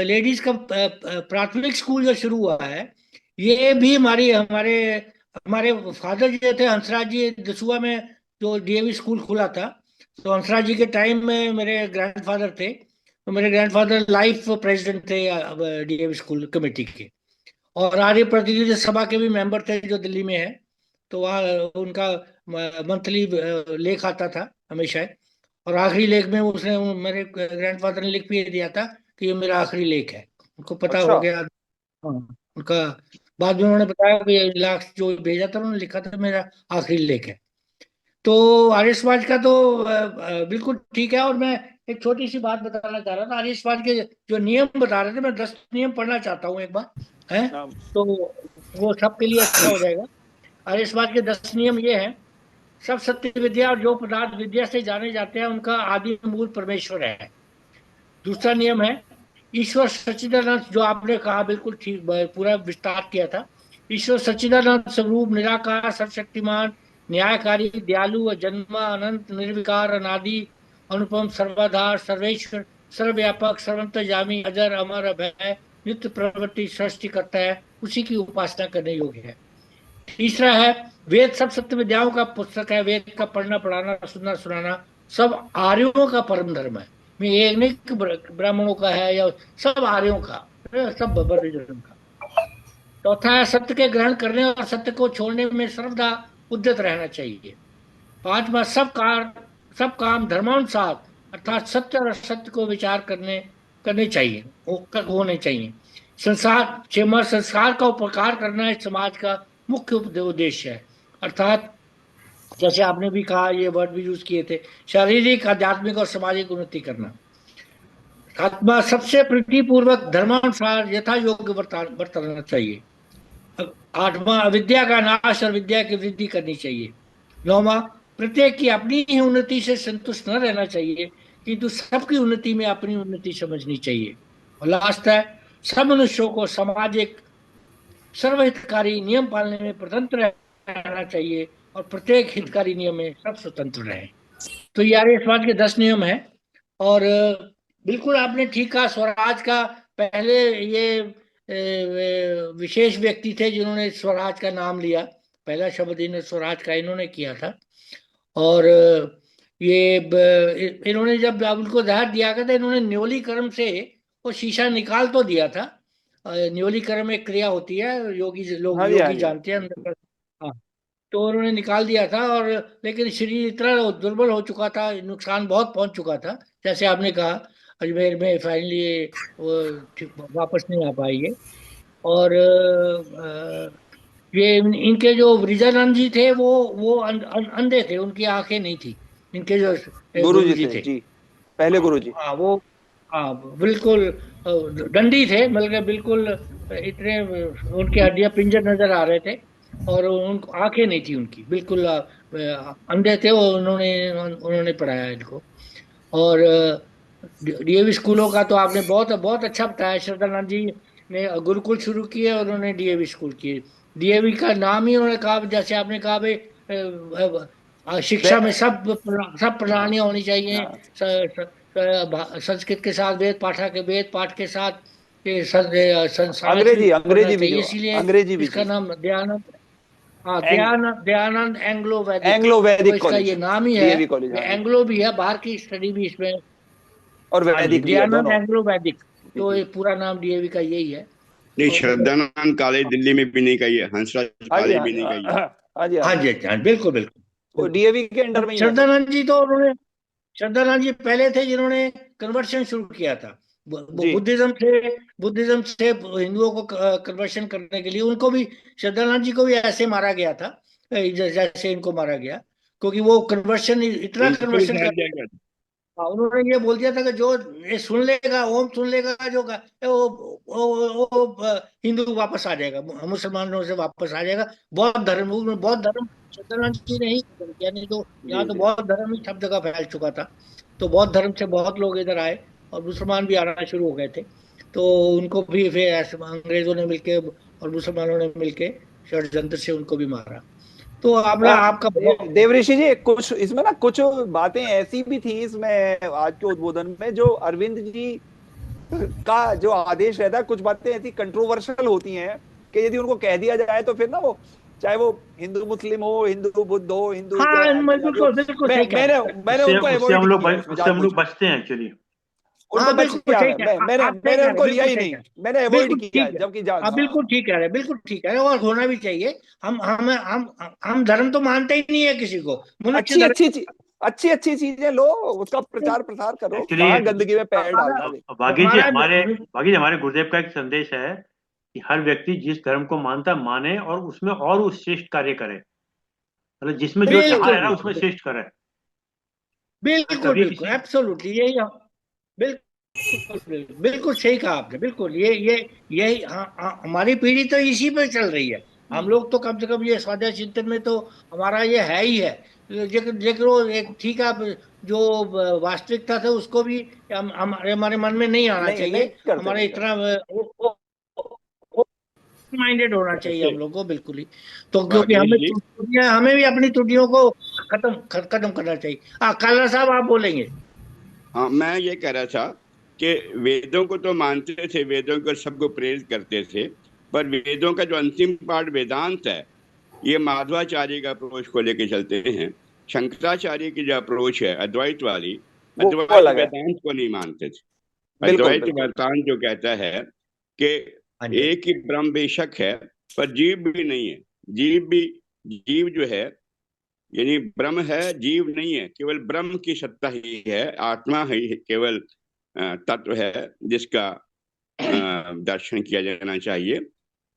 लेडीज का प्राथमिक स्कूल जो शुरू हुआ है, ये भी हमारे हमारे फादर जी थे हंसराज जी, दसुआ में जो डीएवी स्कूल खुला था। तो हंसराज जी के टाइम में मेरे ग्रैंडफादर थे, तो मेरे ग्रैंडफादर लाइफ प्रेसिडेंट थे डीएवी स्कूल कमेटी के। और आर्य प्रतिनिधि सभा के भी मेंबर थे जो दिल्ली में है। तो वहाँ उनका मंथली लेख आता था हमेशा। और आखिरी लेख में उसने, मेरे ग्रैंडफादर ने लिख भी दिया था कि ये मेरा आखिरी लेख है, उनको पता अच्छा। हो गया। हाँ, उनका बाद में उन्होंने बताया कि ये लास्ट जो भेजा था उन्होंने लिखा था मेरा आखिरी लेख है। तो आर्य समाज का तो बिल्कुल ठीक है। और मैं एक छोटी सी बात बताना चाह रहा था, आर्य समाज के जो नियम बता रहे थे, मैं 10 नियम पढ़ना चाहता हूँ एक बार, है, तो वो सबके लिए अच्छा हो जाएगा। आर्य समाज के 10 नियम ये हैं: सब सत्य विद्या और जो पदार्थ विद्या से जाने जाते हैं उनका आदि मूल परमेश्वर है। दूसरा नियम है ईश्वर सच्चिदानंद, जो आपने कहा बिल्कुल ठीक, पूरा विस्तार किया था। ईश्वर सच्चिदानंद स्वरूप निराकार सर्वशक्तिमान न्यायकारी दयालु जन्मा अनंत निर्विकार अनादि अनुपम सर्वाधार सर्वेश्वर सर्वव्यापक सर्वंतर्यामी अजर अमर अभय नित्य प्रवृत्ति सृष्टि करता है, उसी की उपासना करने योग्य है। तीसरा है वेद सब सत्य विद्याओं का पुस्तक है, वेद का पढ़ना पढ़ाना सुनना सुनाना सब आर्यों का परम धर्म है। मैं ये नहीं कि ब्राह्मणों का है या, सब आर्यों का, सब वर्णों का। चौथा है सत्य के ग्रहण करने और सत्य को छोड़ने में सर्वदा उद्यत रहना चाहिए। पांचवा सब काम धर्मानुसार अर्थात सत्य और असत्य को विचार करने चाहिए, होने चाहिए। छठवां संस्कार का उपकार करना इस समाज का मुख्य उद्देश्य है। अर्थात जैसे आपने भी कहा, ये वर्ड भी यूज किए थे, शारीरिक आध्यात्मिक और सामाजिक उन्नति करना। सातवां सबसे प्रीतिपूर्वक धर्मानुसार यथा योग्य बरतना चाहिए। आठवां अविद्या का नाश और विद्या की वृद्धि करनी चाहिए। नौवां प्रत्येक की अपनी ही उन्नति से संतुष्ट न रहना चाहिए, किंतु सबकी उन्नति में अपनी उन्नति समझनी चाहिए। और लास्ट है सब मनुष्यों को सामाजिक सर्वहितकारी नियम पालने में स्वतंत्र रहना चाहिए और प्रत्येक हितकारी नियम में सब स्वतंत्र रहे। तो ये आर्य समाज के 10 नियम हैं। और बिल्कुल आपने ठीक कहा, स्वराज का पहले ये विशेष व्यक्ति थे जिन्होंने स्वराज का नाम लिया। पहला शब्द इन्होंने स्वराज का इन्होंने किया था। और इन्होंने जब उनको जहर दिया गया था, इन्होंने न्योलीकरण से वो शीशा निकाल तो दिया था। न्योलीकरण एक क्रिया होती है, हाँ जी, हाँ योगी जी। जानते हैं अंदर का। हाँ, तो उन्होंने निकाल दिया था। और लेकिन शरीर इतना दुर्बल हो चुका था, नुकसान बहुत पहुंच चुका था, जैसे आपने कहा अजमेर में फाइनली वो वापस नहीं आ पाई है। और ये इनके जो ब्रिजानंद जी थे वो अंधे थे, उनकी आंखें नहीं थी। इनके जो गुरु गुरु जी जी थे थे, जी, पहले गुरु जी। हाँ वो, हाँ बिल्कुल दंडी थे, मतलब बिल्कुल इतने उनकी हड्डियां पिंजर नजर आ रहे थे। और उनको आंखें नहीं थी उनकी, बिल्कुल अंधे थे वो। उन्होंने उन्होंने पढ़ाया इनको। और डीएवी स्कूलों का तो आपने बहुत बहुत अच्छा बताया। श्रद्धानंद जी ने गुरुकुल शुरू किए और उन्होंने डीएवी स्कूल किए। डीएवी का नाम ही उन्होंने कहा, जैसे आपने कहा भाई शिक्षा में वे- सब हाँ, प्रणालियां होनी चाहिए। हाँ। संस्कृत के साथ वेद पाठ के साथ ये साइंस भी अंग्रेजी, पढ़ना अंग्रेजी भी चाहिए, जो, इसीलिए अंग्रेजी भी इसका जी। नाम दयानंद, हाँ एंग, दयानंद एंग्लो वैदिक, एंग्लो तो वैदिक इसका कॉलेज, ये नाम ही है। डीएवी कॉलेज, हाँ जी। एंग्लो भी है, बाहर की स्टडी भी इसमें। और हाँ जी, वैदिक भी है, दयानंद दोनों। एंग्लो वैदिक, जी तो जी। ये पूरा नाम डीएवी का यही है। नहीं, और श्रद्धानंद कॉलेज दिल्ली में भी नहीं कही है, हंसराज हाँ जी, कॉलेज हाँ भी जी, नहीं कही है। हाँ जी, हाँ हाँ जी। जी, हाँ बिल्कुल बिल्कुल वो बिल्कुल। डीएवी के अंडर और में ही है सब। श्रद्धानंद जी तो उन्होंने, श्रद्धानंद जी पहले थे जिन्होंने कन्वर्शन शुरू किया था। जी। बुद्धिज्म से हिंदुओं को कन्वर्शन करने के लिए उनको भी, श्रद्धानंद जी को भी ऐसे मारा गया था जैसे इनको मारा गया, क्योंकि वो कन्वर्शन, इतना उनको भी कन्वर्शन साथ कर, दिया गया था। हाँ, उन्होंने ये बोल दिया था कि जो ये सुन लेगा, ओम सुन लेगा, जो हिंदू वापस आ जाएगा, मुसलमानों से वापस आ जाएगा। बौद्ध धर्म सत्यनारायण जी ने ही खत्म किया, नहीं तो जी यहाँ तो जी। बौद्ध धर्म ही सब जगह फैल चुका था। तो बौद्ध धर्म से बहुत लोग इधर आए और मुसलमान भी आना शुरू हो गए थे। तो उनको भी फिर ऐसे अंग्रेजों ने मिलके और मुसलमानों ने मिलके षड्यंत्र से उनको भी मारा। तो आपने आपका बहुत, देवऋषि जी, कुछ इसमें ना कुछ बातें ऐसी भी थी इसमें आज के उद्बोधन में, जो अरविंद जी का जो आदेश रहता है, कुछ बातें ऐसी कंट्रोवर्शियल होती हैं कि यदि उनको कह दिया जाए तो फिर ना वो, चाहे वो हिंदू मुस्लिम हो, हिंदू बुद्ध हो, हिंदू हाँ आदिवासी हो, बिल्कुल बिल्कुल मैं सही कह मैंने रहे हैं। मैंने उनको अवॉइड किया इसमें उससे हम लोग जानबूझ के। बचते हैं एक्चुअली। उनको हाँ बच बिल्कुल गया सही मैं कह मैं रहे, मैंने आप सही मैंने कह रहे हैं, उनको लिया बिल्कुल ही सही कह नहीं, रहे हैं। मैंने अवॉइड बिल्कुल किया ठीक है, जबकि आप बिल्कुल ठीक कह रहे हैं, बिल्कुल ठीक कह रहे हैं, और होना भी चाहिए। हम धर्म तो मानते ही नहीं है किसी को, मनुष्य अच्छी धर्म। अच्छी चीज, अच्छी अच्छी चीजें लो, उसका प्रचार प्रसार करो, एक्चुअली कहाँ गंदगी में पैर हमारा डालना। देखो हमारा बागी जी हमारे गुरुदेव का एक संदेश है कि हर व्यक्ति जिस धर्म को मानता है माने और उसमें और उस श्रेष्ठ कार्य करे, मतलब जिसमें जो चाह बिल्कुल रहा है ना उसमें बिल्कुल श्रेष्ठ करे। बिल्कुल कभी बिल्कुल किसी एब्सोल्युटली यही बिल्कुल बिल्कुल बिल्कुल सही कहा आपने, बिल्कुल ये यही, हाँ हाँ, हमारी पीढ़ी तो इसी पे चल रही है। हम लोग तो कम से कम ये स्वाध्याय चिंतन में तो हमारा ये है ही है। लेकिन लेकिन वो एक ठीक है, अब जो वास्तविकता था उसको भी हमारे हमारे मन में नहीं आना नहीं, नहीं चाहिए। करते, हमारे नहीं इतना करते। माइंडेड होना चाहिए अच्छा, हम लोग को, बिल्कुल ही। तो क्योंकि राकेश हमें जी, त्रुटियां, हमें भी अपनी त्रुटियों को खत्म करना चाहिए। हाँ काला साहब आप बोलेंगे। हाँ मैं ये कह रहा था कि वेदों को तो मानते थे, वेदों को सबको प्रेरित करते थे, पर वेदों का जो अंतिम पार्ट वेदांत है, ये माधवाचार्य का अप्रोच को लेके चलते हैं। शंकराचार्य की जो अप्रोच है अद्वैत वाली, वो अद्वैत अलग है। वेदांत को नहीं मानते थे। बिल्कुल अद्वैत बिल्कुल। वेदांत जो कहता है कि हाँ जी, एक ही ब्रह्म बेशक है, पर जीव भी नहीं है। जीव भी, जीव जो है, यानी ब्रह्म है, जीव नहीं है, केवल ब्रह्म की सत्ता ही है, आत्मा ही केवल तत्व है जिसका दर्शन किया जाना चाहिए।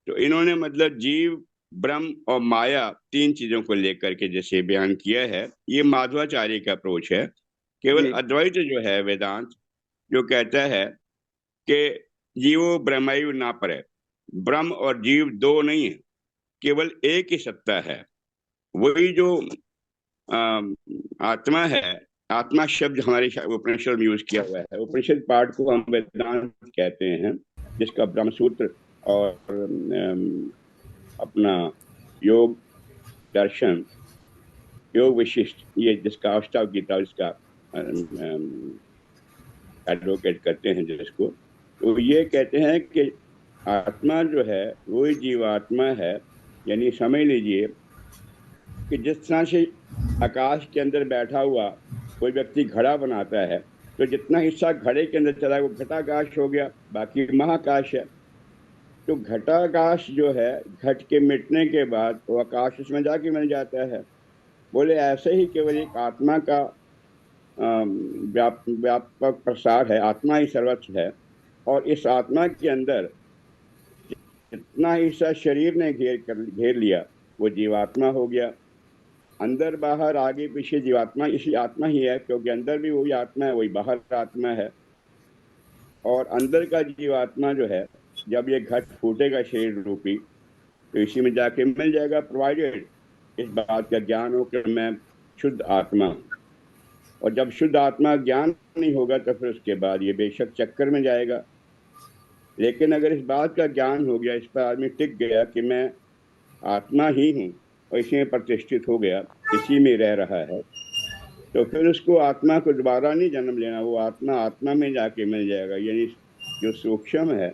तो इन्होंने मतलब जीव, ब्रह्म और माया, तीन चीजों को लेकर के जैसे बयान किया है, ये माधवाचार्य का अप्रोच है। केवल जी। अद्वैत जो है वेदांत, जो कहता है कि जीवो ब्रह्मैव ना परे, ब्रह्म और जीव दो नहीं है, केवल एक ही सत्ता है। वही जो आत्मा है, आत्मा शब्द हमारे उपनिषद में यूज किया हुआ है, उपनिषद पाठ को हम वेदांत कहते हैं, जिसका ब्रह्मसूत्र और अपना योग दर्शन, योग विशिष्ट, ये जिसका अष्टाव गीता, इसका एडवोकेट करते हैं जिसको, तो ये कहते हैं कि आत्मा जो है वही जीवात्मा है। यानी समझ लीजिए कि जिस तरह से आकाश के अंदर बैठा हुआ कोई व्यक्ति घड़ा बनाता है, तो जितना हिस्सा घड़े के अंदर चला वो घटाकाश हो गया, बाकी महाकाश है। तो घटाकाश जो है घट के मिटने के बाद वो आकाश उसमें जाके मिल जाता है। बोले ऐसे ही केवल एक आत्मा का व्यापक प्रसार है, आत्मा ही सर्वत्र है। और इस आत्मा के अंदर जितना हिस्सा शरीर ने घेर लिया वो जीवात्मा हो गया। अंदर बाहर आगे पीछे जीवात्मा इसी आत्मा ही है, क्योंकि अंदर भी वही आत्मा है, वही बाहर आत्मा है। और अंदर का जीवात्मा जो है जब ये घट फूटेगा शरीर रूपी, तो इसी में जाके मिल जाएगा, प्रोवाइडेड इस बात का ज्ञान हो कि मैं शुद्ध आत्मा हूं। और जब शुद्ध आत्मा ज्ञान नहीं होगा तो फिर उसके बाद ये बेशक चक्कर में जाएगा। लेकिन अगर इस बात का ज्ञान हो गया, इस पर आदमी टिक गया कि मैं आत्मा ही हूँ और इसी में प्रतिष्ठित हो गया, इसी में रह रहा है, तो फिर उसको आत्मा को दोबारा नहीं जन्म लेना, वो आत्मा आत्मा में जाके मिल जाएगा। यानी जो सूक्ष्म है,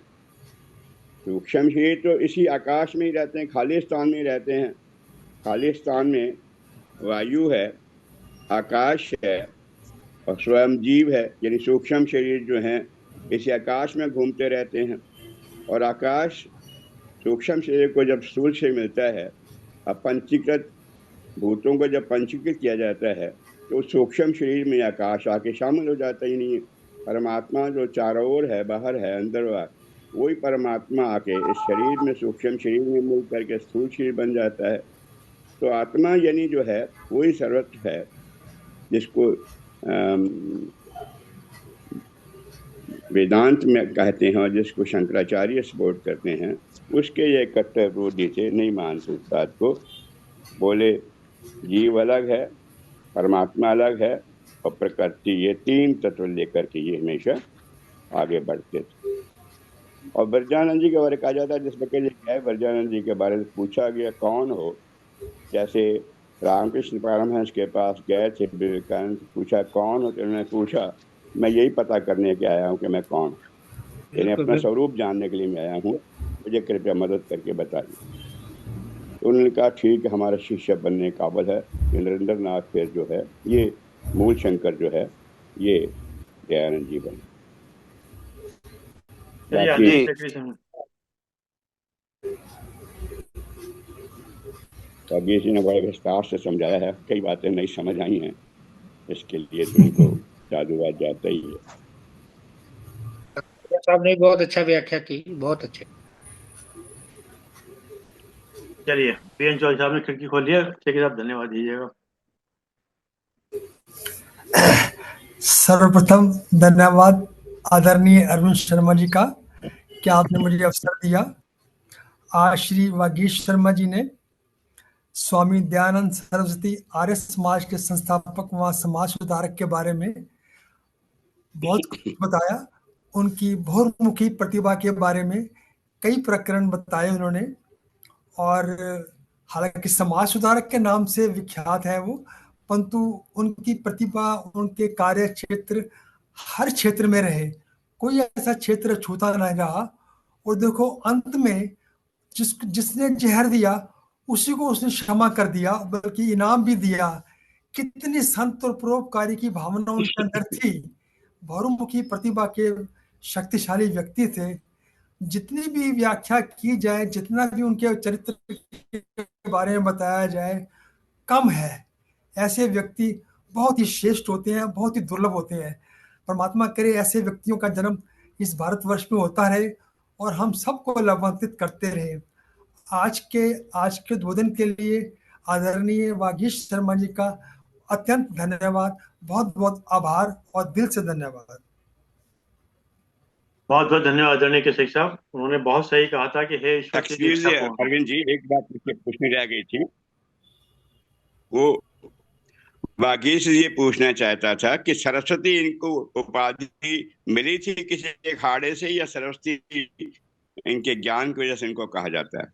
सूक्ष्म ही तो इसी आकाश में ही रहते हैं, खाली स्थान में ही रहते हैं। खाली स्थान में वायु है, आकाश है और स्वयं जीव है। यानी सूक्ष्म शरीर जो है इसी आकाश में घूमते रहते हैं। और आकाश सूक्ष्म शरीर को जब स्थूल से मिलता है, अब पंचीकृत भूतों को जब पंचीकृत किया जाता है तो सूक्ष्म शरीर में आकाश आके शामिल हो जाता ही नहीं है। परमात्मा जो चारों ओर है, बाहर है, अंदर बाहर, वही परमात्मा आके इस शरीर में, सूक्ष्म शरीर में मिल करके स्थूल शरीर बन जाता है। तो आत्मा यानी जो है वही सर्वत्र है, जिसको वेदांत में कहते हैं और जिसको शंकराचार्य सपोर्ट करते हैं, उसके ये कट्टर विरोधी थे, नहीं मानते इस बात को। बोले जीव अलग है, परमात्मा अलग है और प्रकृति, ये तीन तत्व लेकर के ये हमेशा आगे बढ़ते थे। और ब्रजानंद जी के बारे में कहा जाता है, जिस बच्चे गए ब्रजानंद जी के बारे में पूछा गया कौन हो, जैसे रामकृष्ण परमहंस के पास गए थे विवेकानंद, पूछा कौन हो, तो उन्होंने पूछा मैं यही पता करने के आया हूँ कि मैं कौन हूँ, यानी अपना स्वरूप जानने के लिए मैं आया हूँ, मुझे कृपया मदद करके बताइए। तो उन्होंने कहा ठीक है, हमारा शिष्य बनने काबिल है। नरेंद्र नाथ फिर जो है ये मूल शंकर जो है ये दयानंद जी बने। कबीर जी ने बड़े विस्तार से समझाया है, कई बातें नहीं समझ आई हैं, इसके लिए तो उनको साधुवाद जाता ही है। साहब ने बहुत अच्छा व्याख्या की, बहुत अच्छे। चलिए पीएन चौधरी साहब ने खिड़की खोल दिया, ठीक है साहब, धन्यवाद दीजिएगा। सर्वप्रथम धन्यवाद आदरणीय अरविंद शर्मा जी का कि आपने मुझे अवसर दिया। आज श्री वागीश शर्मा जी ने स्वामी दयानंद सरस्वती आर्य समाज के संस्थापक व समाज सुधारक के बारे में बहुत कुछ बताया। उनकी बहुमुखी प्रतिभा के बारे में कई प्रकरण बताए उन्होंने, और हालांकि समाज सुधारक के नाम से विख्यात है वो, परंतु उनकी प्रतिभा, उनके कार्य क्षेत्र हर क्षेत्र में रहे, कोई ऐसा क्षेत्र छूता नहीं रहा। और देखो अंत में जिसने जहर दिया उसी को उसने क्षमा कर दिया, बल्कि इनाम भी दिया। कितनी संत और परोपकारी की भावना उनके अंदर थी। बहुमुखी प्रतिभा के शक्तिशाली व्यक्ति थे। जितनी भी व्याख्या की जाए, जितना भी उनके चरित्र के बारे में बताया जाए, कम है। ऐसे व्यक्ति बहुत ही श्रेष्ठ होते हैं, बहुत ही दुर्लभ होते हैं। परमात्मा करे ऐसे व्यक्तियों का जन्म इस भारतवर्ष में होता रहे और हम सबको लाभान्वित करते रहे। आज के उद्बोधन के लिए आदरणीय वागीश शर्मा जी का अत्यंत धन्यवाद, बहुत बहुत आभार और दिल से धन्यवाद। बहुत बहुत धन्यवाद आदरणीय केसरी साहब, उन्होंने बहुत सही कहा था कि हे ईश्वर की दीक्षा कौन। अरविंद जी एक बात पूछने रह गई थी, वो वागीश ये पूछना चाहता था कि सरस्वती इनको उपाधि मिली थी किसी एक हाड़े से, या सरस्वती इनके ज्ञान की वजह से इनको कहा जाता है?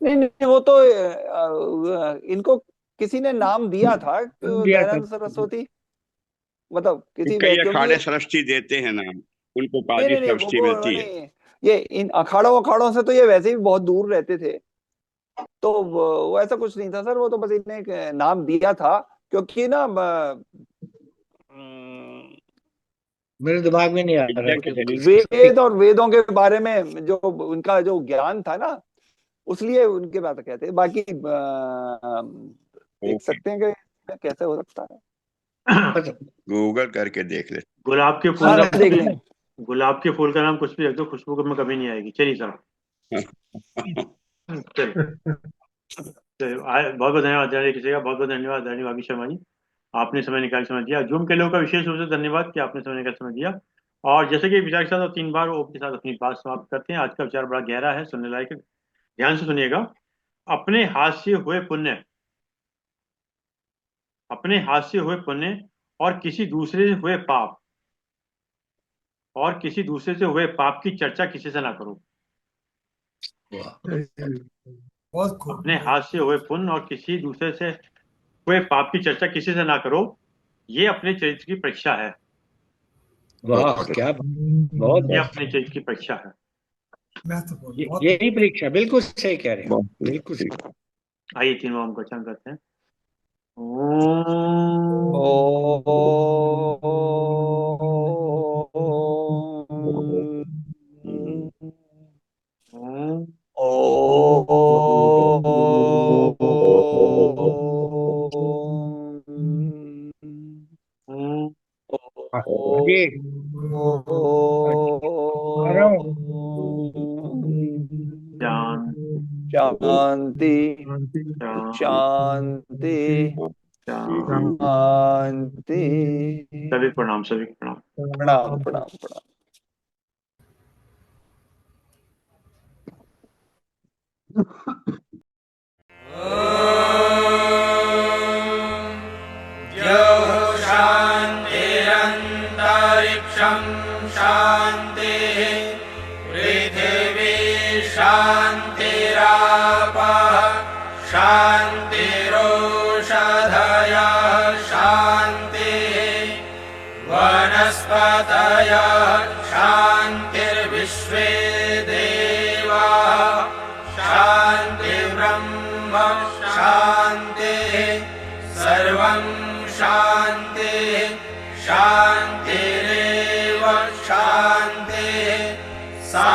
नहीं, वो तो इनको किसी ने नाम दिया था दयानंद सरस्वती, मतलब किसी कई अखाड़े सरस्वती देते हैं नाम, उनको उपाधि सरस्वती मिलती है। ये इन अखाड़ों से तो ये वैसे भी बहुत दूर रहते थे, तो वो ऐसा कुछ नहीं था सर, वो तो बस इन्हें एक नाम दिया था क्योंकि ना मेरे दिमाग में नहीं आ रहा विद्या के शरीर वेद और वेदों के बारे में जो उनका जो ज्ञान था ना, उसलिए उनके बात कहते हैं। बाकी देख ओके, सकते हैं कि कैसे हो सकता है। गूगल करके देख ले। गुलाब के फूल हाँ का देख लें। गुलाब के फूल का नाम कुछ भी रख दो, खुशबू में कभी नहीं आएगी। चलिए सर, चलिए बहुत बहुत धन्यवाद जाने किसी का, बहुत बहुत धन्यवाद धन्यवाद भाभी शर्मा जी, आपने समय निकाल समय दिया। जूम के लोगों का विशेष रूप से धन्यवाद कि आपने समय निकाल समय दिया। और जैसे कि विचार के साथ 3 बार ओम के साथ अपनी बात समाप्त करते हैं। आज का विचार बड़ा गहरा है, सुनने लायक है, ध्यान से सुनिएगा। अपने हाथ से हुए पुण्य, अपने हाथ से हुए पुण्य और किसी दूसरे से हुए पाप, और किसी दूसरे से हुए पाप की चर्चा किसी से ना करो। बहुत खूब। अपने हाथ से हुए पुण्य और किसी दूसरे से हुए पाप की चर्चा किसी से ना करो, ये अपने चरित्र की परीक्षा है। वाह, क्या बहुत ये अपने चरित्र की परीक्षा है। महत्वपूर्ण, बहुत यही परीक्षा, बिल्कुल सही कह रहे हैं, बहुत बिल्कुल सही। आइए 3 ओम का उच्चारण करते हैं। ओम ओम ओम जी, आ रहा हूँ। शांति शांति शांति शांति शांति। शांति। सभी प्रणाम, सभी प्रणाम। प्रणाम प्रणाम प्रणाम। शान्तिरन्तरिक्षं शान्तिः पृथिवी शान्तिरापः शान्तिरोषधयः शान्तिः वनस्पतयः शान्तिर्विश्वे देवाः शान्तिर्ब्रह्म शान्तिः सर्वं शान्तिः शान्तिरेव शान्तिः सा